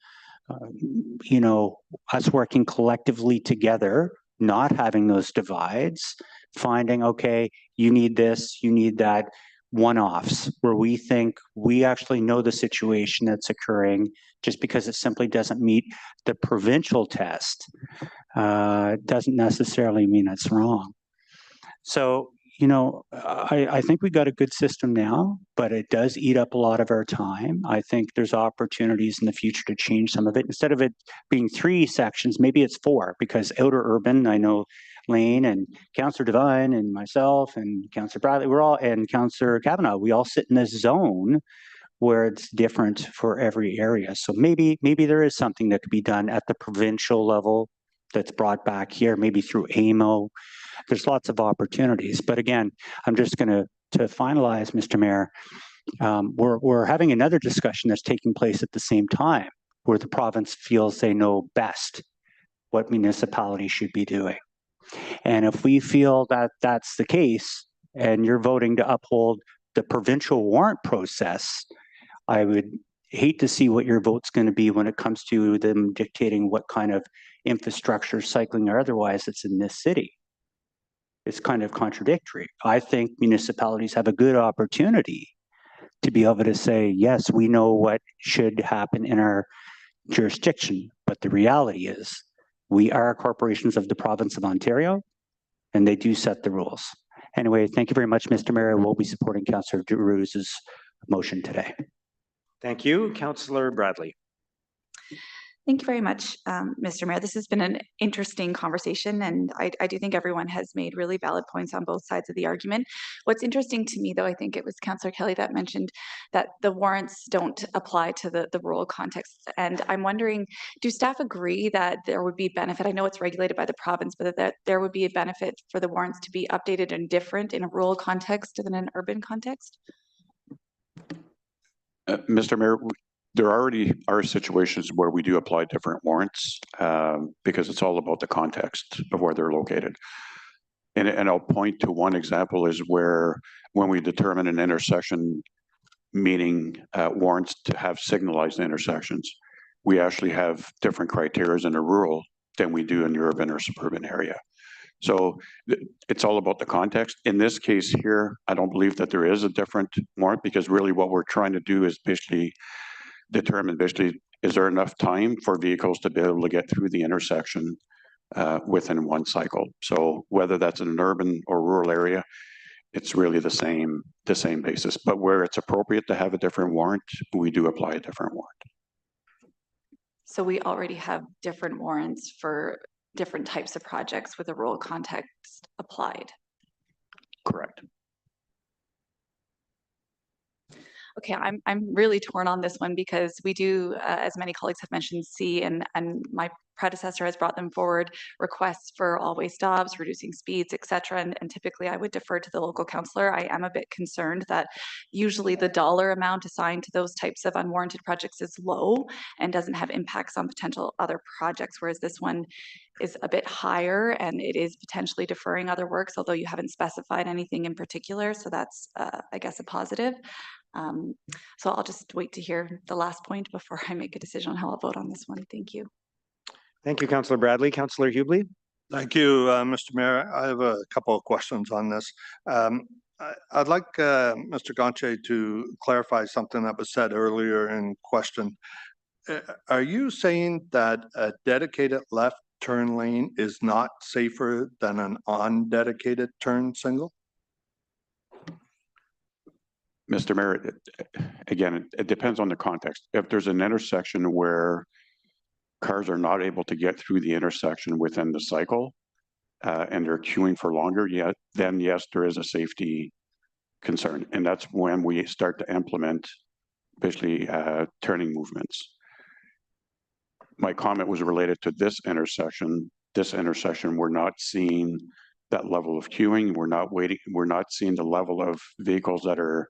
us working collectively together, not having those divides, finding, okay, you need this, you need that, one-offs where we think we actually know the situation that's occurring. Just because it simply doesn't meet the provincial test doesn't necessarily mean it's wrong. So, I think we got a good system now, but it does eat up a lot of our time. I think there's opportunities in the future to change some of it. Instead of it being 3 sections, maybe it's 4, because outer urban, I know Lane and Councillor Devine and myself and Councillor Bradley, and Councillor Kavanaugh, we all sit in this zone where it's different for every area. So maybe there is something that could be done at the provincial level that's brought back here, maybe through AMO. There's lots of opportunities. But again, I'm just going to finalize, Mr. Mayor, we're having another discussion that's taking place at the same time, where the province feels they know best what municipalities should be doing. And if we feel that that's the case, and you're voting to uphold the provincial warrant process, I would hate to see what your vote's going to be when it comes to them dictating what kind of infrastructure, cycling or otherwise, that's in this city. It's kind of contradictory. I think municipalities have a good opportunity to be able to say, yes, we know what should happen in our jurisdiction, but the reality is we are corporations of the province of Ontario, and they do set the rules. Anyway, thank you very much, Mr. Mayor. We'll be supporting Councillor Roos's motion today. Thank you. Councillor Bradley. Thank you very much, Mr. Mayor. This has been an interesting conversation, and I do think everyone has made really valid points on both sides of the argument. What's interesting to me, though, I think it was Councillor Kelly that mentioned that the warrants don't apply to the rural context. And I'm wondering, do staff agree that there would be benefit? I know it's regulated by the province, but that there would be a benefit for the warrants to be updated and different in a rural context than an urban context? Mr. Mayor, there already are situations where we do apply different warrants because it's all about the context of where they're located. And I'll point to one example is where when we determine an intersection meaning warrants to have signalized intersections, we actually have different criteria in the rural than we do in the urban or suburban area. So it's all about the context. In this case here, I don't believe that there is a different warrant because really what we're trying to do is basically determine is there enough time for vehicles to be able to get through the intersection within one cycle. So whether that's in an urban or rural area, it's really the same basis. But where it's appropriate to have a different warrant, we do apply a different warrant. So we already have different warrants for different types of projects with a rural context applied. Correct. Okay, I'm really torn on this one because we do, as many colleagues have mentioned, see and my predecessor has brought them forward requests for all-way stops, reducing speeds, et cetera. And typically I would defer to the local councillor. I am a bit concerned that usually the dollar amount assigned to those types of unwarranted projects is low and doesn't have impacts on potential other projects, whereas this one is a bit higher and it is potentially deferring other works, although you haven't specified anything in particular. So that's, I guess, a positive. So I'll just wait to hear the last point before I make a decision on how I'll vote on this one. Thank you. Thank you, Councillor Bradley. Councillor Hubely. Thank you, Mr. Mayor. I have a couple of questions on this. I'd like Mr. Gonche to clarify something that was said earlier in question. Are you saying that a dedicated left turn lane is not safer than an undedicated turn single? Mr. Mayor, again, it depends on the context. If there's an intersection where cars are not able to get through the intersection within the cycle and they're queuing for longer, then yes, there is a safety concern. And that's when we start to implement basically turning movements. My comment was related to this intersection. This intersection, we're not seeing that level of queuing. We're not seeing the level of vehicles that are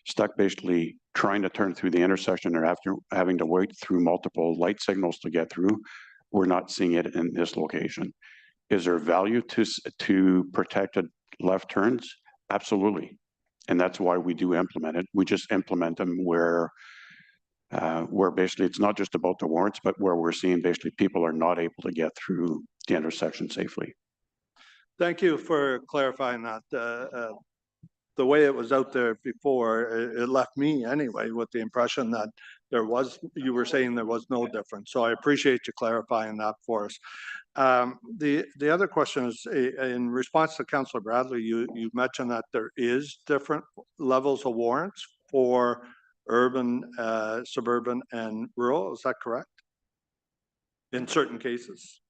stuck basically trying to turn through the intersection or after having to wait through multiple light signals to get through. We're not seeing it in this location. Is there value to protected left turns? Absolutely. And that's why we do implement it. We just implement them where basically it's not just about the warrants, but where we're seeing basically people are not able to get through the intersection safely. Thank you for clarifying that. The way it was out there before, it left me anyway with the impression that you were saying there was no difference. So I appreciate you clarifying that for us. The other question is, in response to Councillor Bradley, you mentioned that there is different levels of warrants for urban, suburban, and rural. Is that correct? In certain cases?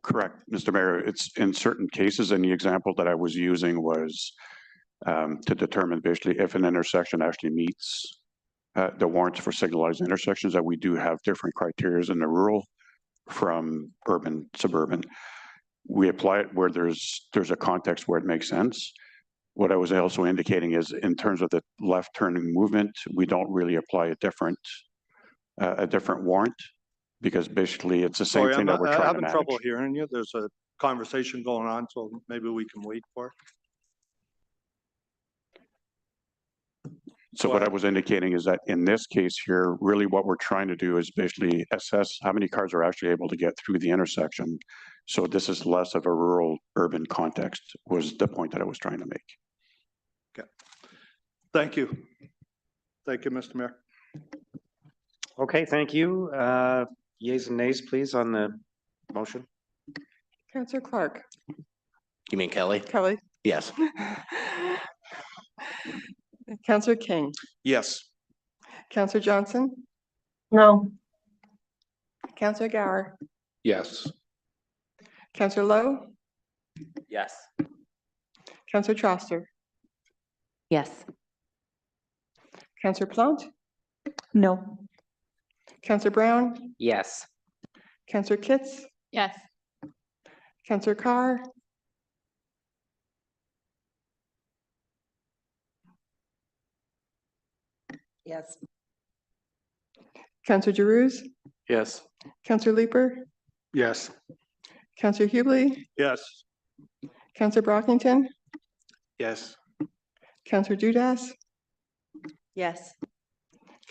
Correct, Mr. Mayor. It's in certain cases, and the example that I was using was to determine basically if an intersection actually meets the warrants for signalized intersections, that we do have different criteria in the rural from urban, suburban. We apply it where there's a context where it makes sense. What I was also indicating is in terms of the left turning movement, we don't really apply a different warrant, because basically it's the same thing that we're trying to manage. I'm having trouble hearing you. There's a conversation going on, so maybe we can wait for it. So what I was indicating is that in this case here, really what we're trying to do is basically assess how many cars are actually able to get through the intersection. So this is less of a rural urban context, was the point that I was trying to make. Okay. Thank you. Thank you, Mr. Mayor. Okay, thank you. Yeas and nays, please, on the motion. Councillor Clark. You mean Kelly? Kelly. Yes. Councillor King. Yes. Councillor Johnson. No. Councillor Gower. Yes. Councillor Lowe. Yes. Councillor Troster. Yes. Councillor Plant. No. Councillor Brown. Yes. Councillor Kitts. Yes. Councillor Carr. Yes. Councillor Giroux. Yes. Councillor Leeper. Yes. Councillor Hubely. Yes. Councillor Brockington. Yes. Councillor Dudas. Yes.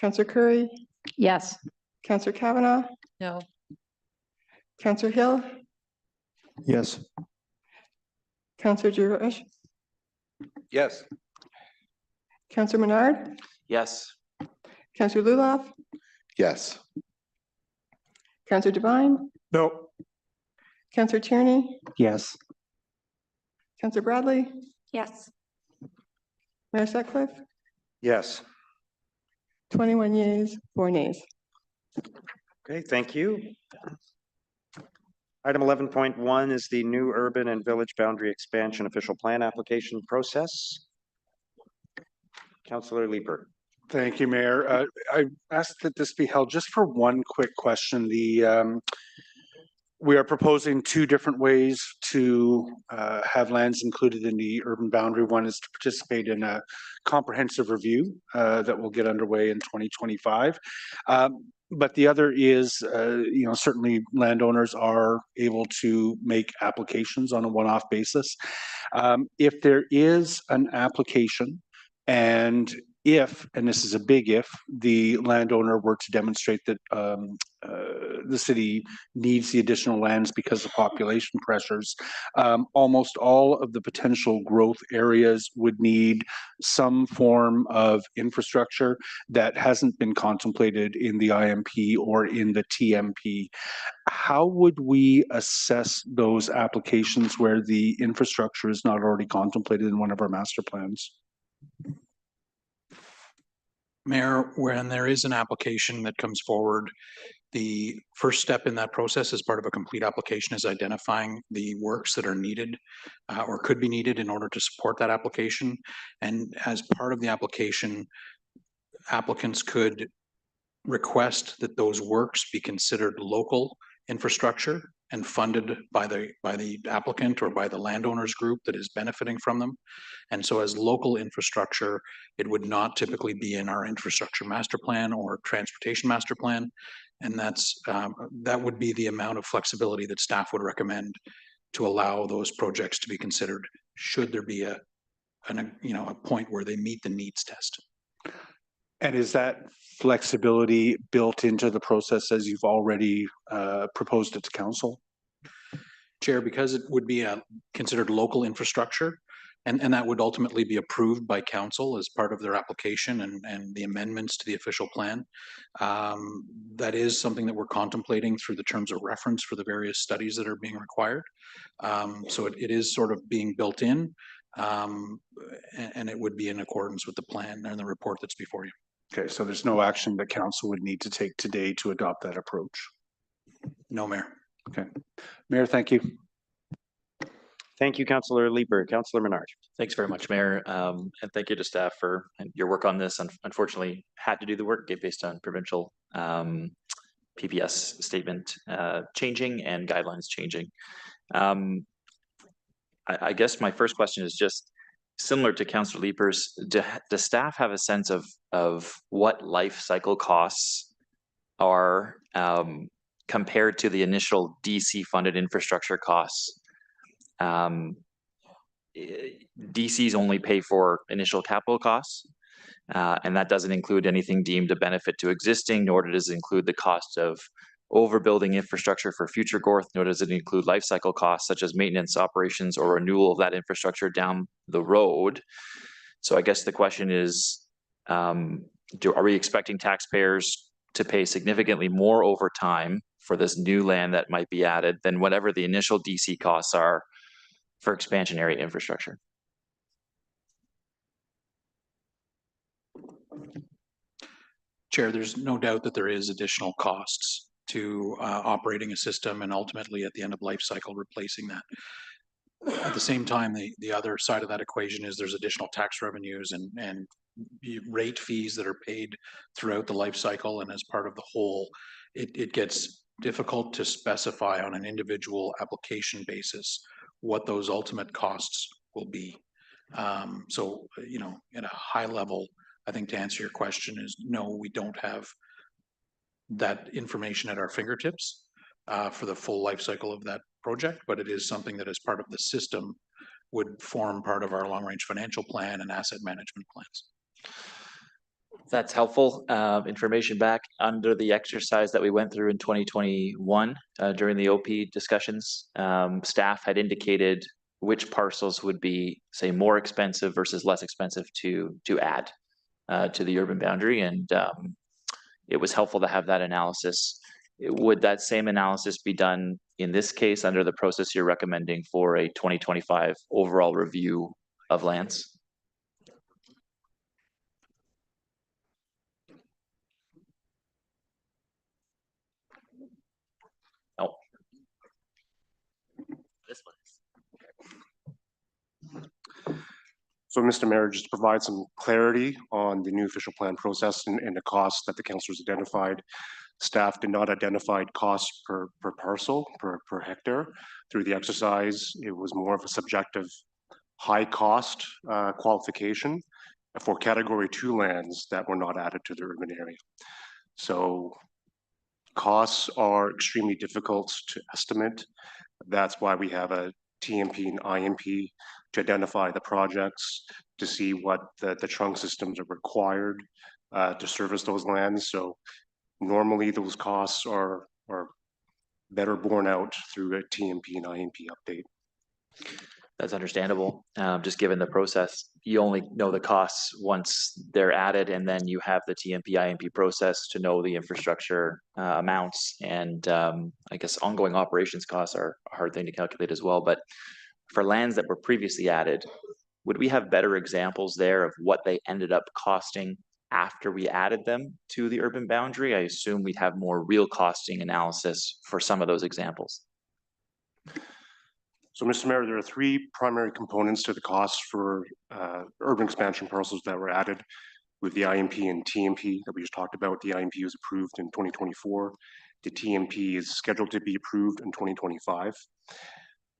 Councillor Curry. Yes. Councillor Kavanaugh. No. Councillor Hill. Yes. Councillor Giroux. Yes. Councillor Menard. Yes. Councillor Luloff. Yes. Councillor Devine. No. Councillor Tierney. Yes. Councillor Bradley. Yes. Mayor Sutcliffe. Yes. 21 yeas, 4 nays. Okay, thank you. Item 11.1 is the new urban and village boundary expansion official plan application process. Councillor Leeper. Thank you, Mayor. I asked that this be held just for one quick question. we are proposing two different ways to have lands included in the urban boundary. One is to participate in a comprehensive review that will get underway in 2025. But the other is, certainly landowners are able to make applications on a one-off basis. If there is an application and this is a big if, the landowner were to demonstrate that the city needs the additional lands because of population pressures, almost all of the potential growth areas would need some form of infrastructure that hasn't been contemplated in the IMP or in the TMP. How would we assess those applications where the infrastructure is not already contemplated in one of our master plans? Mayor, when there is an application that comes forward, the first step in that process as part of a complete application is identifying the works that are needed or could be needed in order to support that application. And as part of the application, applicants could request that those works be considered local infrastructure and funded by the applicant or by the landowners group that is benefiting from them. And so as local infrastructure, it would not typically be in our infrastructure master plan or transportation master plan. And that would be the amount of flexibility that staff would recommend to allow those projects to be considered should there be a point where they meet the needs test. And is that flexibility built into the process as you've already proposed it to council? Chair, because it would be considered local infrastructure, and that would ultimately be approved by council as part of their application and the amendments to the official plan. That is something that we're contemplating through the terms of reference for the various studies that are being required. So it is sort of being built in, and it would be in accordance with the plan and the report that's before you. Okay, so there's no action that council would need to take today to adopt that approach? No, Mayor. Okay. Mayor, thank you. Thank you, Councillor Leeper. Councillor Menard. Thanks very much, Mayor. And thank you to staff for your work on this. Unfortunately, had to do the work based on provincial PPS statement changing and guidelines changing. I guess my first question is just similar to Councillor Leeper's. Does staff have a sense of what life cycle costs are compared to the initial DC funded infrastructure costs? DCs only pay for initial capital costs, and that doesn't include anything deemed a benefit to existing, nor does it include the cost of overbuilding infrastructure for future growth, nor does it include life cycle costs such as maintenance, operations, or renewal of that infrastructure down the road. So I guess the question is, are we expecting taxpayers to pay significantly more over time for this new land that might be added than whatever the initial DC costs are for expansionary infrastructure? Chair, there's no doubt that there is additional costs to operating a system and ultimately at the end of life cycle replacing that. At the same time, the other side of that equation is there's additional tax revenues and rate fees that are paid throughout the life cycle, and as part of the whole, it gets difficult to specify on an individual application basis what those ultimate costs will be. So, at a high level, I think to answer your question is no, we don't have that information at our fingertips for the full life cycle of that project, but it is something that as part of the system would form part of our long-range financial plan and asset management plans. That's helpful information back. Under the exercise that we went through in 2021 during the OP discussions, staff had indicated which parcels would be, say, more expensive versus less expensive to add to the urban boundary, and it was helpful to have that analysis. Would that same analysis be done in this case under the process you're recommending for a 2025 overall review of lands? No. This one. So, Mr. Mayor, just to provide some clarity on the new official plan process and the costs that the councillors identified. Staff did not identify costs per parcel, per hectare. Through the exercise, it was more of a subjective high cost qualification for category 2 lands that were not added to the urban area. So costs are extremely difficult to estimate. That's why we have a TMP and IMP to identify the projects, to see what the trunk systems are required to service those lands. So normally those costs are better borne out through a TMP and IMP update. That's understandable. Just given the process, you only know the costs once they're added, and then you have the TMP IMP process to know the infrastructure amounts. And I guess ongoing operations costs are a hard thing to calculate as well. But for lands that were previously added, would we have better examples there of what they ended up costing after we added them to the urban boundary? I assume we'd have more real costing analysis for some of those examples. So, Mr. Mayor, there are 3 primary components to the costs for urban expansion parcels that were added with the IMP and TMP that we just talked about. The IMP was approved in 2024. The TMP is scheduled to be approved in 2025.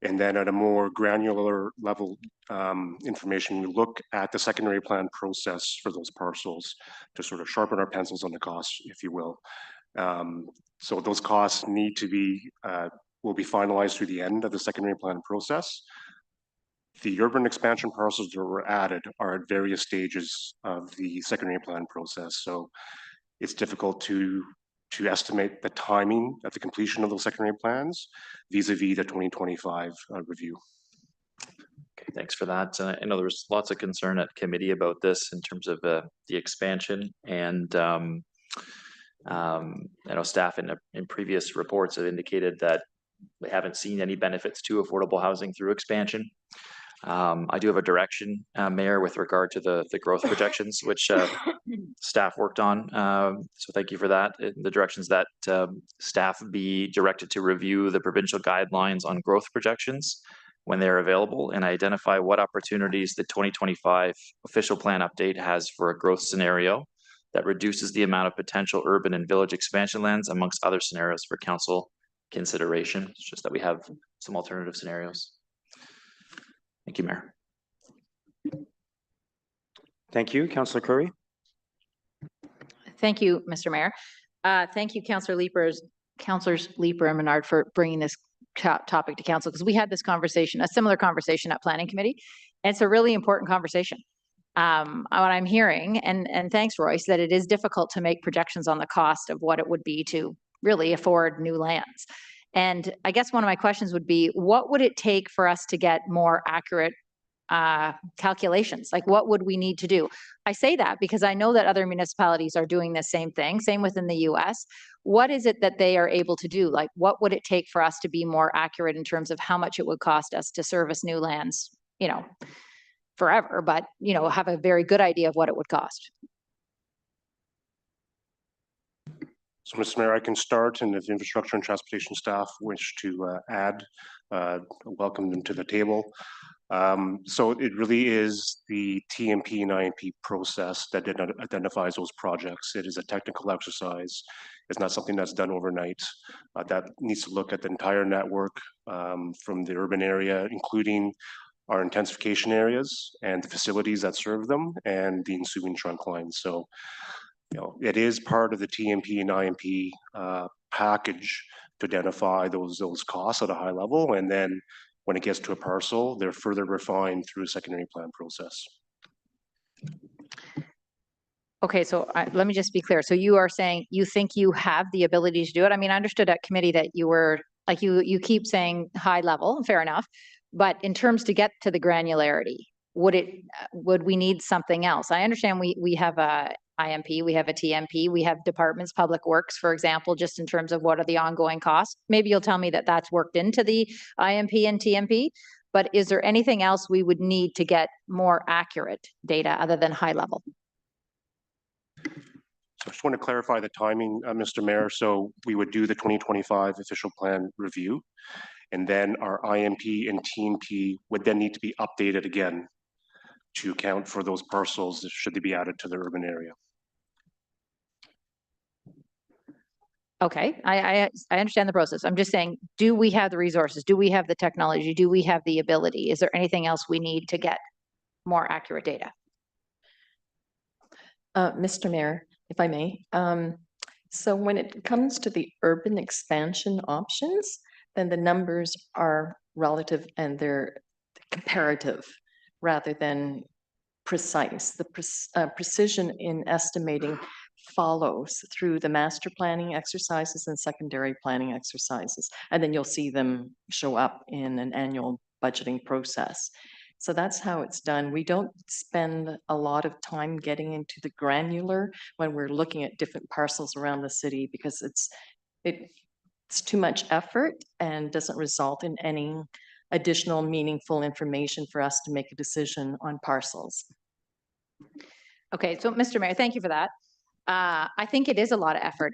And then at a more granular level information, we look at the secondary plan process for those parcels to sort of sharpen our pencils on the costs, if you will. So those costs need to be will be finalized through the end of the secondary plan process. The urban expansion parcels that were added are at various stages of the secondary plan process. So it's difficult to estimate the timing of the completion of those secondary plans vis-a-vis the 2025 review. Okay, thanks for that. I know there was lots of concern at committee about this in terms of the expansion, and I know staff in previous reports have indicated that they haven't seen any benefits to affordable housing through expansion. I do have a direction, Mayor, with regard to the growth projections, which staff worked on. So thank you for that. The directions that staff be directed to review the provincial guidelines on growth projections when they're available and identify what opportunities the 2025 official plan update has for a growth scenario that reduces the amount of potential urban and village expansion lands amongst other scenarios for council consideration. It's just that we have some alternative scenarios. Thank you, Mayor. Thank you, Councillor Curry. Thank you, Mr. Mayor. Thank you, Councillors Leeper and Menard, for bringing this topic to council, because we had this conversation, a similar conversation at Planning Committee. And it's a really important conversation. What I'm hearing, and thanks, Royce, that it is difficult to make projections on the cost of what it would be to really afford new lands. And I guess one of my questions would be, what would it take for us to get more accurate calculations? Like, what would we need to do? I say that because I know that other municipalities are doing the same thing, same within the US. What is it that they are able to do? Like, what would it take for us to be more accurate in terms of how much it would cost us to service new lands, you know, forever, but, you know, have a very good idea of what it would cost? So, Mr. Mayor, I can start, and if infrastructure and transportation staff wish to add, welcome them to the table. So it really is the TMP and IMP process that identifies those projects. It is a technical exercise. It's not something that's done overnight. That needs to look at the entire network from the urban area, including our intensification areas and the facilities that serve them and the ensuing trunk lines. So, you know, it is part of the TMP and IMP package to identify those costs at a high level, and then when it gets to a parcel, they're further refined through a secondary plan process. Okay, so let me just be clear. So you are saying you think you have the ability to do it? I mean, I understood at committee that you were, like, you keep saying high level, fair enough. But in terms to get to the granularity, would we need something else? I understand we have a IMP, we have a TMP, we have departments, public works, for example, just in terms of what are the ongoing costs. Maybe you'll tell me that that's worked into the IMP and TMP, but is there anything else we would need to get more accurate data other than high level? So I just want to clarify the timing, Mr. Mayor. So we would do the 2025 official plan review, and then our IMP and TMP would then need to be updated again to account for those parcels should they be added to the urban area. Okay, I understand the process. I'm just saying, do we have the resources? Do we have the technology? Do we have the ability? Is there anything else we need to get more accurate data? Mr. Mayor, if I may. So when it comes to the urban expansion options, then the numbers are relative and they're comparative rather than precise. The precision in estimating follows through the master planning exercises and secondary planning exercises, and then you'll see them show up in an annual budgeting process. So that's how it's done. We don't spend a lot of time getting into the granular when we're looking at different parcels around the city because it's too much effort and doesn't result in any additional meaningful information for us to make a decision on parcels. Okay, so Mr. Mayor, thank you for that. I think it is a lot of effort,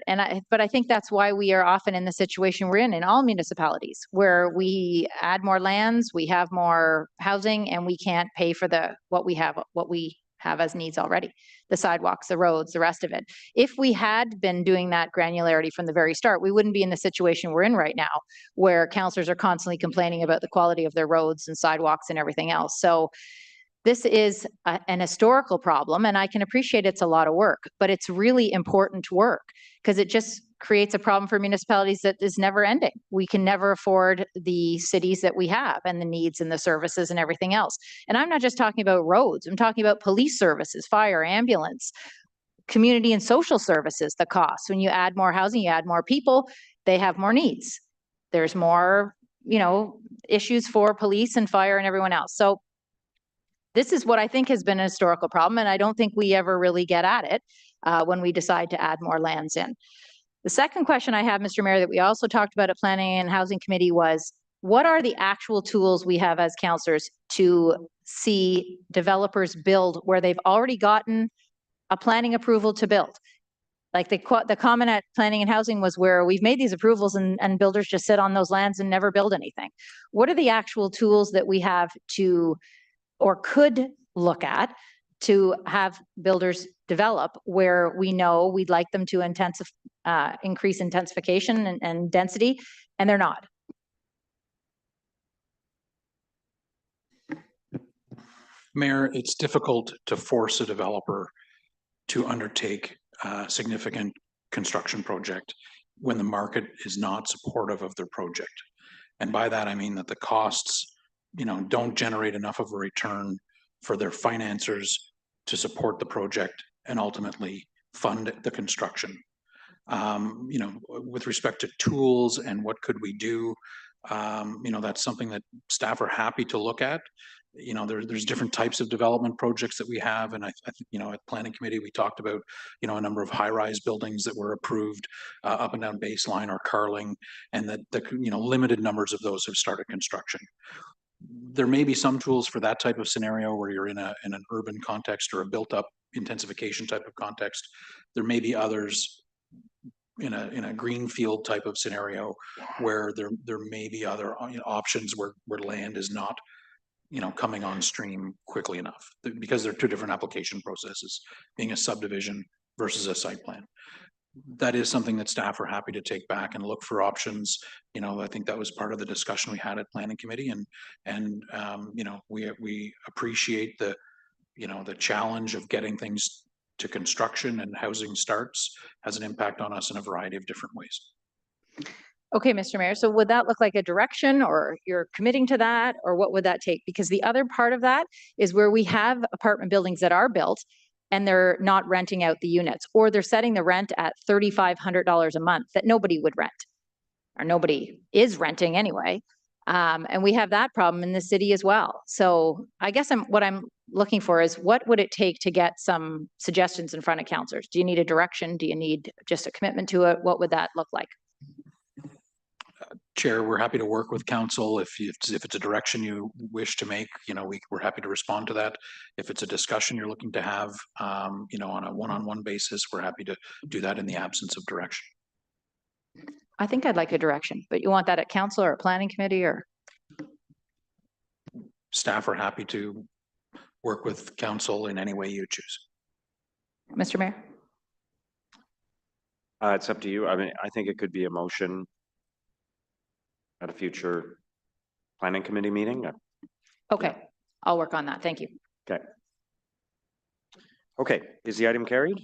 but I think that's why we are often in the situation we're in all municipalities, where we add more lands, we have more housing, and we can't pay for what we have as needs already, the sidewalks, the roads, the rest of it. If we had been doing that granularity from the very start, we wouldn't be in the situation we're in right now, where councillors are constantly complaining about the quality of their roads and sidewalks and everything else. So this is an historical problem, and I can appreciate it's a lot of work, but it's really important work because it just creates a problem for municipalities that is never ending. We can never afford the cities that we have and the needs and the services and everything else. And I'm not just talking about roads. I'm talking about police services, fire, ambulance, community and social services, the costs. When you add more housing, you add more people, they have more needs. There's more, issues for police and fire and everyone else. So this is what I think has been a historical problem, and I don't think we ever really get at it when we decide to add more lands in. The second question I have, Mr. Mayor, that we also talked about at Planning and Housing Committee was, what are the actual tools we have as councillors to see developers build where they've already gotten a planning approval to build? Like the comment at Planning and Housing was where we've made these approvals and builders just sit on those lands and never build anything. What are the actual tools that we have to or could look at to have builders develop where we know we'd like them to increase intensification and density, and they're not? Mayor, it's difficult to force a developer to undertake a significant construction project when the market is not supportive of their project. And by that, I mean that the costs don't generate enough of a return for their financiers to support the project and ultimately fund the construction. With respect to tools and what could we do, that's something that staff are happy to look at. There's different types of development projects that we have, and I think at Planning Committee we talked about a number of high-rise buildings that were approved up and down Baseline or Carling, and that limited numbers of those have started construction. There may be some tools for that type of scenario where you're in an urban context or a built-up intensification type of context. There may be others in a greenfield type of scenario where there may be other options where land is not coming on stream quickly enough, because they're two different application processes, being a subdivision versus a site plan. That is something that staff are happy to take back and look for options. I think that was part of the discussion we had at Planning Committee, and we appreciate the challenge of getting things to construction, and housing starts has an impact on us in a variety of different ways. Okay, Mr. Mayor, so would that look like a direction, or you're committing to that, or what would that take? Because the other part of that is where we have apartment buildings that are built and they're not renting out the units, or they're setting the rent at $3,500 a month that nobody would rent, or nobody is renting anyway. And we have that problem in the city as well. So I guess what I'm looking for is, what would it take to get some suggestions in front of councillors? Do you need a direction? Do you need just a commitment to it? What would that look like? Chair, we're happy to work with council. If it's a direction you wish to make, we're happy to respond to that. If it's a discussion you're looking to have, on a one-on-one basis, we're happy to do that in the absence of direction. I think I'd like a direction, but you want that at council or Planning Committee, or? Staff are happy to work with council in any way you choose. Mr. Mayor? It's up to you. I mean, I think it could be a motion at a future planning committee meeting. Okay, I'll work on that. Thank you. Okay. Okay, is the item carried?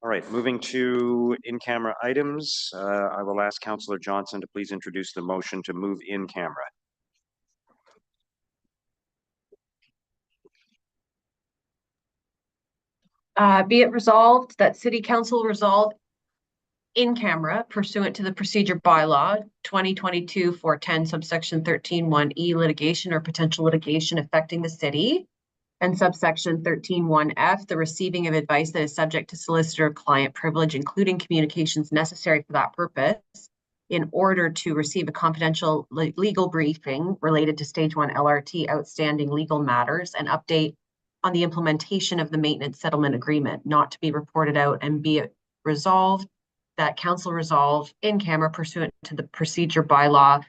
All right, moving to in-camera items. I will ask Councillor Johnson to please introduce the motion to move in camera. Be it resolved that City Council resolve in camera pursuant to the procedure bylaw 2022-410 subsection 13(1)(e) litigation or potential litigation affecting the city, and subsection 13(1)(f) the receiving of advice that is subject to solicitor-client privilege, including communications necessary for that purpose, in order to receive a confidential legal briefing related to stage 1 LRT outstanding legal matters and update on the implementation of the maintenance settlement agreement, not to be reported out, and be it resolved that council resolve in camera pursuant to the procedure bylaw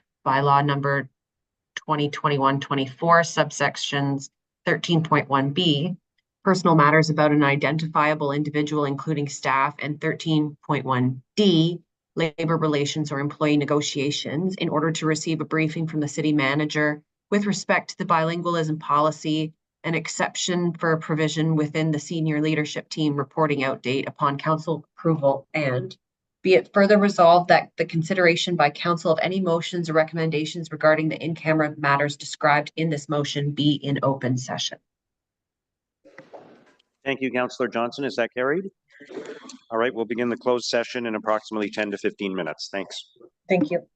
number 2021-24 subsections 13.1b, personal matters about an identifiable individual, including staff, and 13.1d, labor relations or employee negotiations, in order to receive a briefing from the city manager with respect to the bilingualism policy, an exception for a provision within the senior leadership team reporting out date upon council approval, and be it further resolved that the consideration by council of any motions or recommendations regarding the in-camera matters described in this motion be in open session. Thank you, Councillor Johnson. Is that carried? All right, we'll begin the closed session in approximately 10 to 15 minutes. Thanks. Thank you.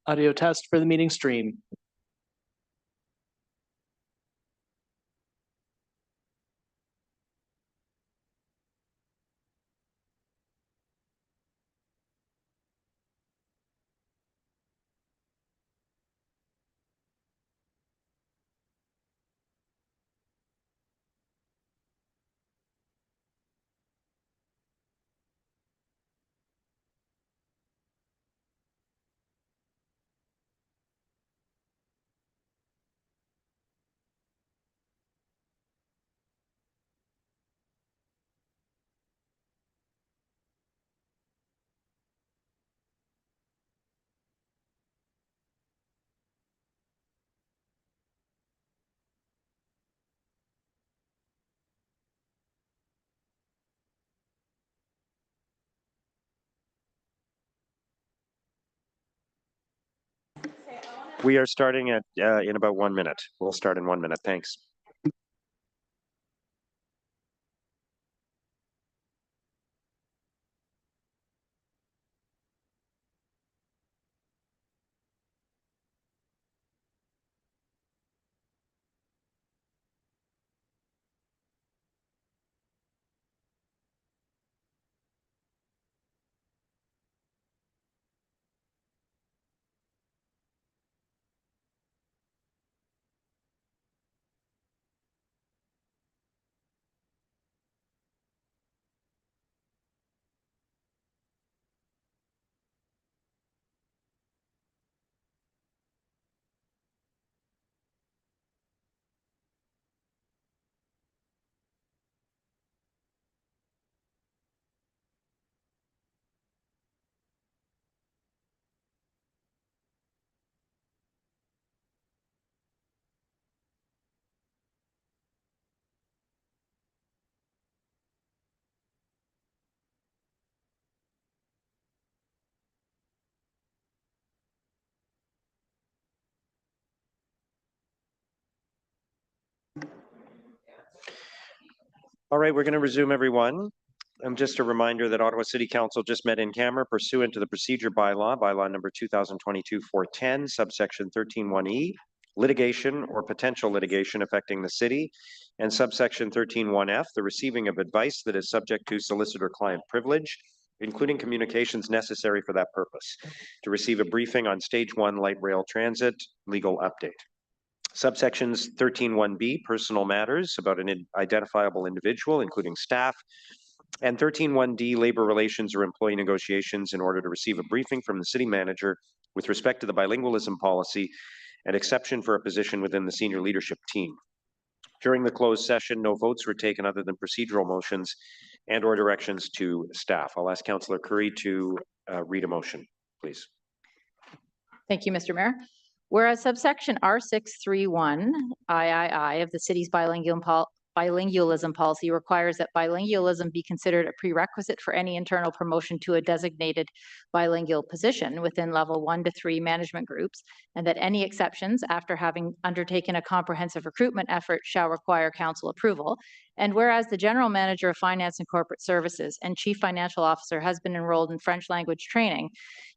Audio test for the meeting stream. We are starting at in about 1 minute. We'll start in 1 minute. Thanks. All right, we're going to resume, everyone. Just a reminder that Ottawa City Council just met in camera pursuant to the procedure bylaw number 2022-410, subsection 13(1)(e), litigation or potential litigation affecting the city, and subsection 13(1)(f), the receiving of advice that is subject to solicitor-client privilege, including communications necessary for that purpose, to receive a briefing on Stage 1 light rail transit legal update. Subsections 13(1)(b), personal matters about an identifiable individual, including staff, and 13(1)(d), labor relations or employee negotiations, in order to receive a briefing from the city manager with respect to the bilingualism policy and exception for a position within the senior leadership team. During the closed session, no votes were taken other than procedural motions and/or directions to staff. I'll ask Councillor Curry to read a motion, please. Thank you, Mr. Mayor. Whereas subsection R631 III of the city's bilingualism policy requires that bilingualism be considered a prerequisite for any internal promotion to a designated bilingual position within level 1 to 3 management groups, and that any exceptions after having undertaken a comprehensive recruitment effort shall require council approval. And whereas the General Manager of Finance and Corporate Services and Chief Financial Officer has been enrolled in French language training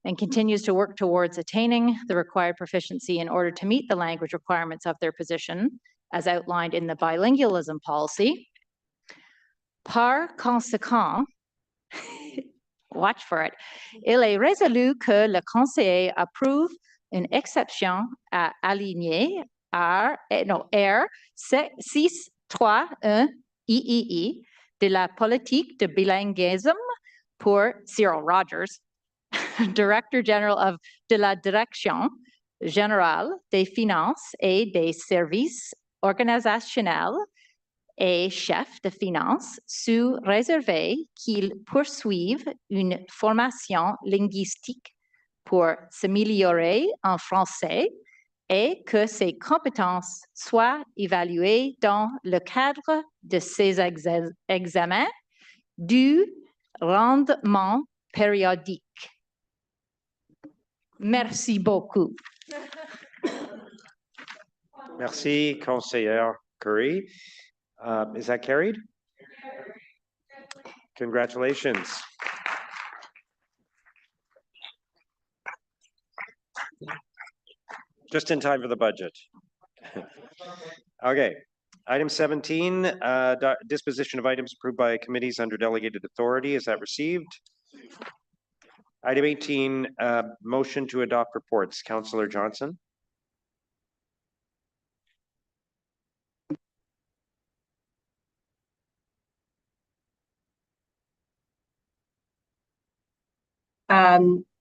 and continues to work towards attaining the required proficiency in order to meet the language requirements of their position, as outlined in the bilingualism policy. Par conséquent, watch for it, il est résolu que le conseiller approuve une exception à aligner R 631 III de la politique de bilinguisme pour Cyril Rogers, Director General de la Direction Générale des Finances et des Services organisationnels et chef de finances, sous réservé qu'il poursuive une formation linguistique pour s'améliorer en français et que ses compétences soient évaluées dans le cadre de ses examens du rendement périodique. Merci beaucoup. Merci, Conseillère Curry. Is that carried? Congratulations. Just in time for the budget. Okay. Item 17, disposition of items approved by committees under delegated authority. Is that received? Item 18, motion to adopt reports. Councillor Johnson.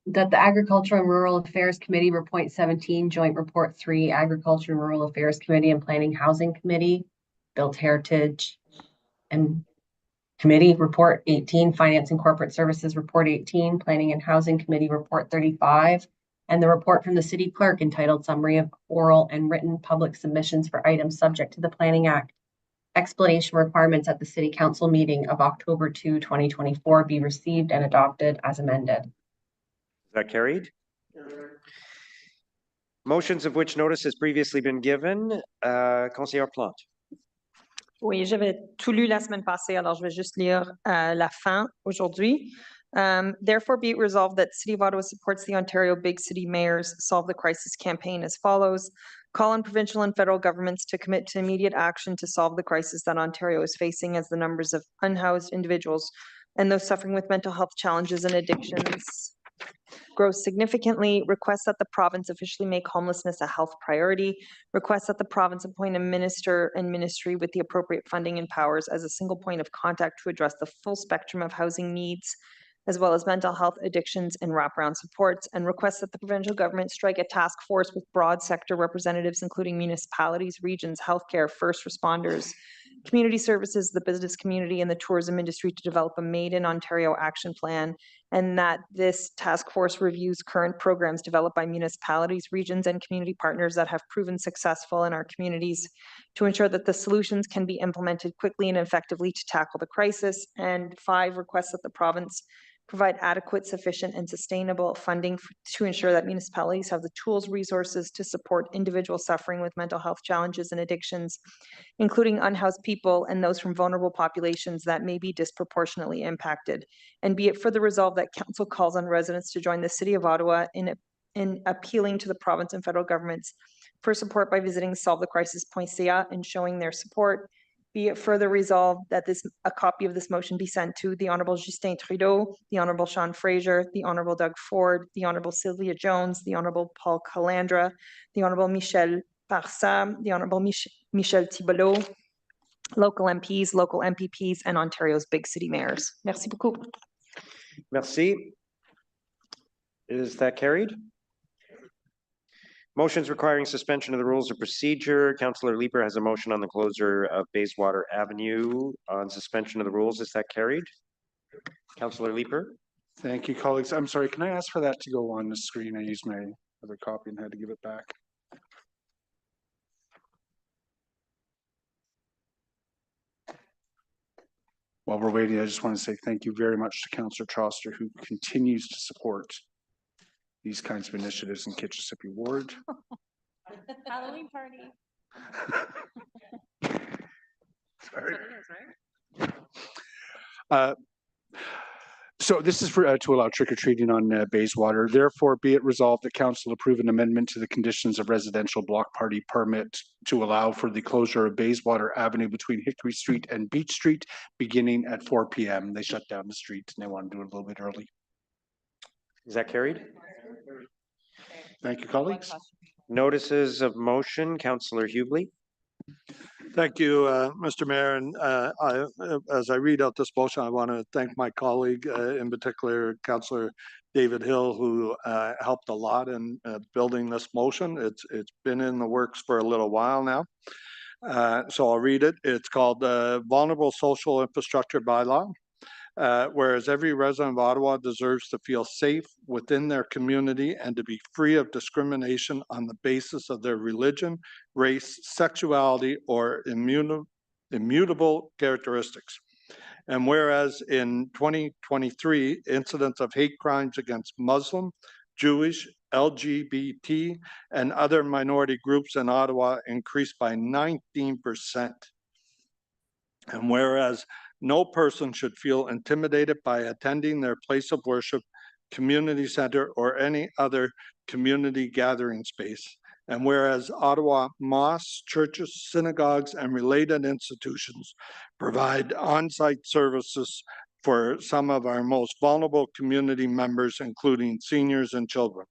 That the Agriculture and Rural Affairs Committee report 17, Joint Report 3, Agriculture and Rural Affairs Committee and Planning Housing Committee, Built Heritage and Committee Report 18, Finance and Corporate Services Report 18, Planning and Housing Committee Report 35, and the report from the City Clerk entitled Summary of Oral and Written Public Submissions for Items Subject to the Planning Act. Explanation requirements at the City Council meeting of October 2, 2024 be received and adopted as amended. Is that carried? Motions of which notice has previously been given. Conseillère Plante. Oui, j'avais tout lu la semaine passée, alors je vais juste lire la fin aujourd'hui. Therefore, be it resolved that City of Ottawa supports the Ontario Big City Mayors Solve the Crisis campaign as follows. Call on provincial and federal governments to commit to immediate action to solve the crisis that Ontario is facing as the numbers of unhoused individuals and those suffering with mental health challenges and addictions grows significantly. Requests that the province officially make homelessness a health priority. Requests that the province appoint a minister and ministry with the appropriate funding and powers as a single point of contact to address the full spectrum of housing needs, as well as mental health, addictions, and wraparound supports, and requests that the provincial government strike a task force with broad sector representatives, including municipalities, regions, healthcare, first responders, community services, the business community, and the tourism industry to develop a Made in Ontario action plan, and that this task force reviews current programs developed by municipalities, regions, and community partners that have proven successful in our communities to ensure that the solutions can be implemented quickly and effectively to tackle the crisis. And 5, requests that the province provide adequate, sufficient, and sustainable funding to ensure that municipalities have the tools, resources to support individuals suffering with mental health challenges and addictions, including unhoused people and those from vulnerable populations that may be disproportionately impacted. And be it further resolved that Council calls on residents to join the City of Ottawa in appealing to the province and federal governments for support by visiting solvethecrisis.ca and showing their support. Be it further resolved that a copy of this motion be sent to the Honourable Justin Trudeau, the Honourable Sean Fraser, the Honourable Doug Ford, the Honourable Sylvia Jones, the Honourable Paul Calandra, the Honourable Michel Parsa, the Honourable Michel Thibodeau, local MPs, local MPPs, and Ontario's big city mayors. Merci beaucoup. Merci. Is that carried? Motions requiring suspension of the rules of procedure. Councillor Leeper has a motion on the closure of Bayswater Avenue on suspension of the rules. Is that carried? Councillor Leeper. Thank you, colleagues. I'm sorry, can I ask for that to go on the screen? I used my other copy and had to give it back. While we're waiting, I just want to say thank you very much to Councillor Troster, who continues to support these kinds of initiatives in Kitchissippi Ward. Halloween party. Sorry. So this is for to allow trick-or-treating on Bayswater. Therefore, be it resolved that council approve an amendment to the conditions of residential block party permit to allow for the closure of Bayswater Avenue between Hickory Street and Beach Street beginning at 4 p.m. They shut down the street and they want to do it a little bit early. Is that carried? Thank you, colleagues. Notices of motion. Councillor Hughley. Thank you, Mr. Mayor. And as I read out this motion, I want to thank my colleague, in particular, Councillor David Hill, who helped a lot in building this motion. It's been in the works for a little while now. So I'll read it. It's called the Vulnerable Social Infrastructure Bylaw. Whereas every resident of Ottawa deserves to feel safe within their community and to be free of discrimination on the basis of their religion, race, sexuality, or immutable characteristics. And whereas in 2023, incidents of hate crimes against Muslim, Jewish, LGBT, and other minority groups in Ottawa increased by 19%. And whereas no person should feel intimidated by attending their place of worship, community center, or any other community gathering space. And whereas Ottawa mosques, churches, synagogues, and related institutions provide on-site services for some of our most vulnerable community members, including seniors and children.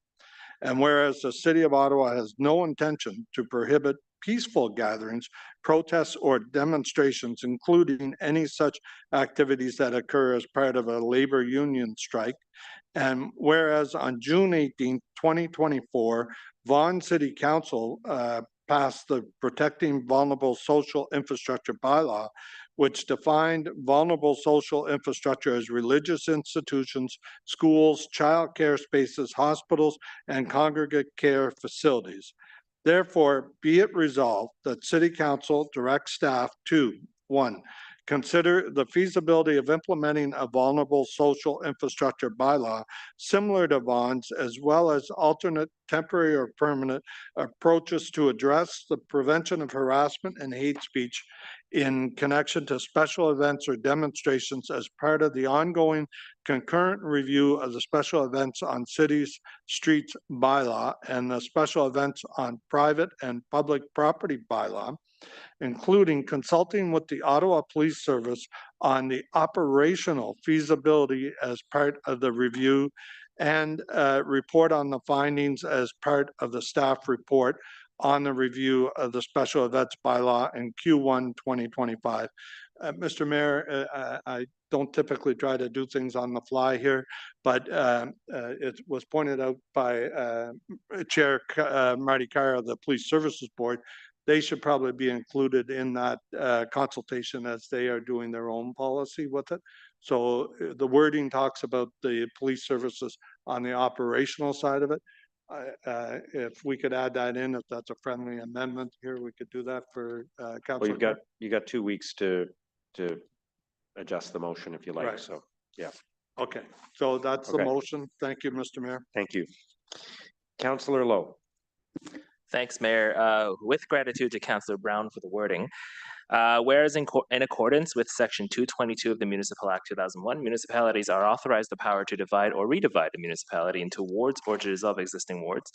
And whereas the City of Ottawa has no intention to prohibit peaceful gatherings, protests, or demonstrations, including any such activities that occur as part of a labor union strike. And whereas on June 18, 2024, Vaughan City Council passed the Protecting Vulnerable Social Infrastructure bylaw, which defined vulnerable social infrastructure as religious institutions, schools, child care spaces, hospitals, and congregate care facilities. Therefore, be it resolved that City Council direct staff to, 1, consider the feasibility of implementing a vulnerable social infrastructure bylaw similar to Vaughan's, as well as alternate temporary or permanent approaches to address the prevention of harassment and hate speech in connection to special events or demonstrations as part of the ongoing concurrent review of the special events on cities, streets bylaw and the special events on private and public property bylaw, including consulting with the Ottawa Police Service on the operational feasibility as part of the review, and report on the findings as part of the staff report on the review of the special events bylaw in Q1 2025. Mr. Mayor, I don't typically try to do things on the fly here, but it was pointed out by Chair Marty Carr of the Police Services Board. They should probably be included in that consultation as they are doing their own policy with it. So the wording talks about the police services on the operational side of it. If we could add that in, if that's a friendly amendment here, we could do that for Councilor. Well, you got 2 weeks to adjust the motion if you like. Right. So, yeah. Okay, so that's the motion. Thank you, Mr. Mayor. Thank you. Councilor Lowe. Thanks, Mayor. With gratitude to Councillor Brown for the wording. Whereas in accordance with Section 222 of the Municipal Act 2001, municipalities are authorized the power to divide or redivide a municipality into wards or to dissolve existing wards.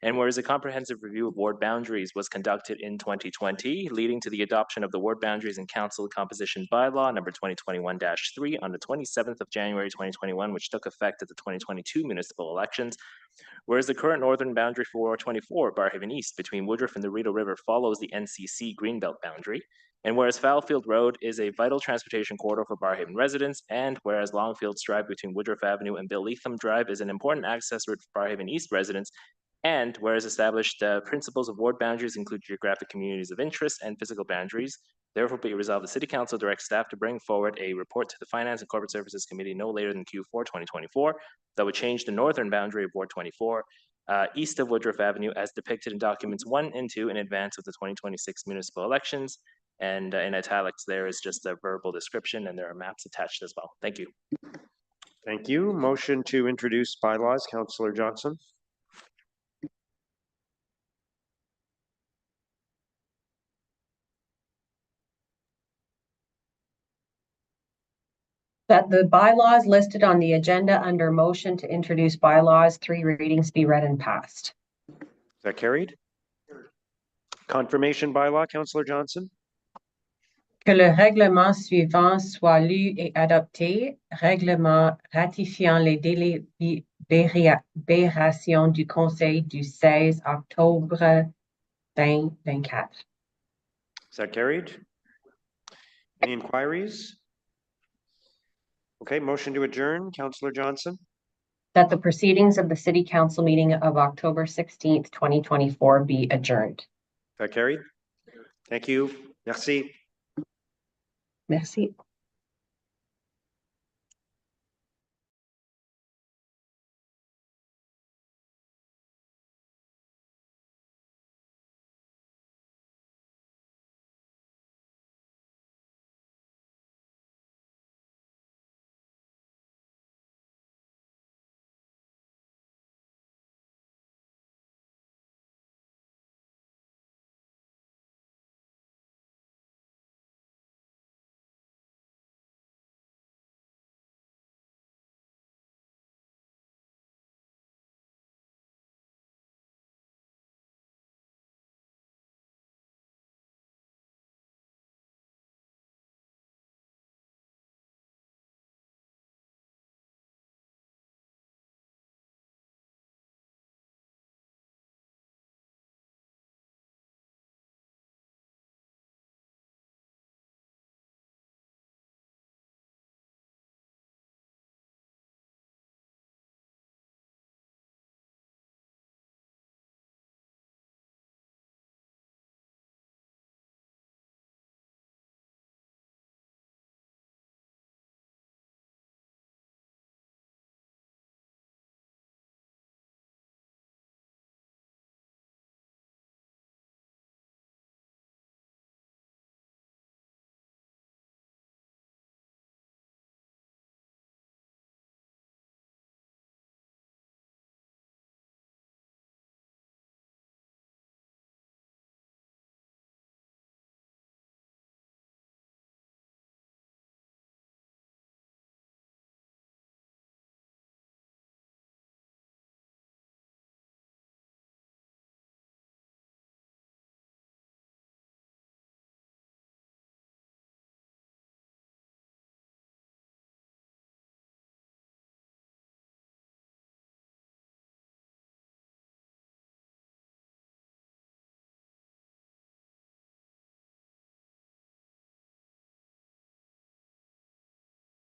And whereas a comprehensive review of ward boundaries was conducted in 2020, leading to the adoption of the Ward Boundaries and Council Composition Bylaw number 2021-3 on the 27th of January 2021, which took effect at the 2022 municipal elections. Whereas the current northern boundary for Ward 24, Barrhaven East, between Woodruff and the Rideau River follows the NCC Greenbelt boundary. And whereas Fallowfield Road is a vital transportation corridor for Barrhaven residents, and whereas Longfield's Drive between Woodruff Avenue and Bill Leatham Drive is an important access route for Barrhaven East residents, and whereas established principles of ward boundaries include geographic communities of interest and physical boundaries, therefore be resolved the City Council directs staff to bring forward a report to the Finance and Corporate Services Committee no later than Q4 2024 that would change the northern boundary of Ward 24 east of Woodruff Avenue as depicted in documents 1 and 2 in advance of the 2026 municipal elections. And in italics, there is just a verbal description and there are maps attached as well. Thank you. Thank you. Motion to introduce bylaws, Councillor Johnson. That the bylaws listed on the agenda under motion to introduce bylaws, 3 readings be read and passed. Is that carried? Confirmation bylaw, Councillor Johnson. Que le règlement suivant soit lu et adopté, règlement ratifiant les délibérations du Conseil du 16 octobre 2024. Is that carried? Any inquiries? Okay, motion to adjourn, Councillor Johnson. That the proceedings of the City Council meeting of October 16th, 2024 be adjourned. Is that carried? Thank you. Merci. Merci.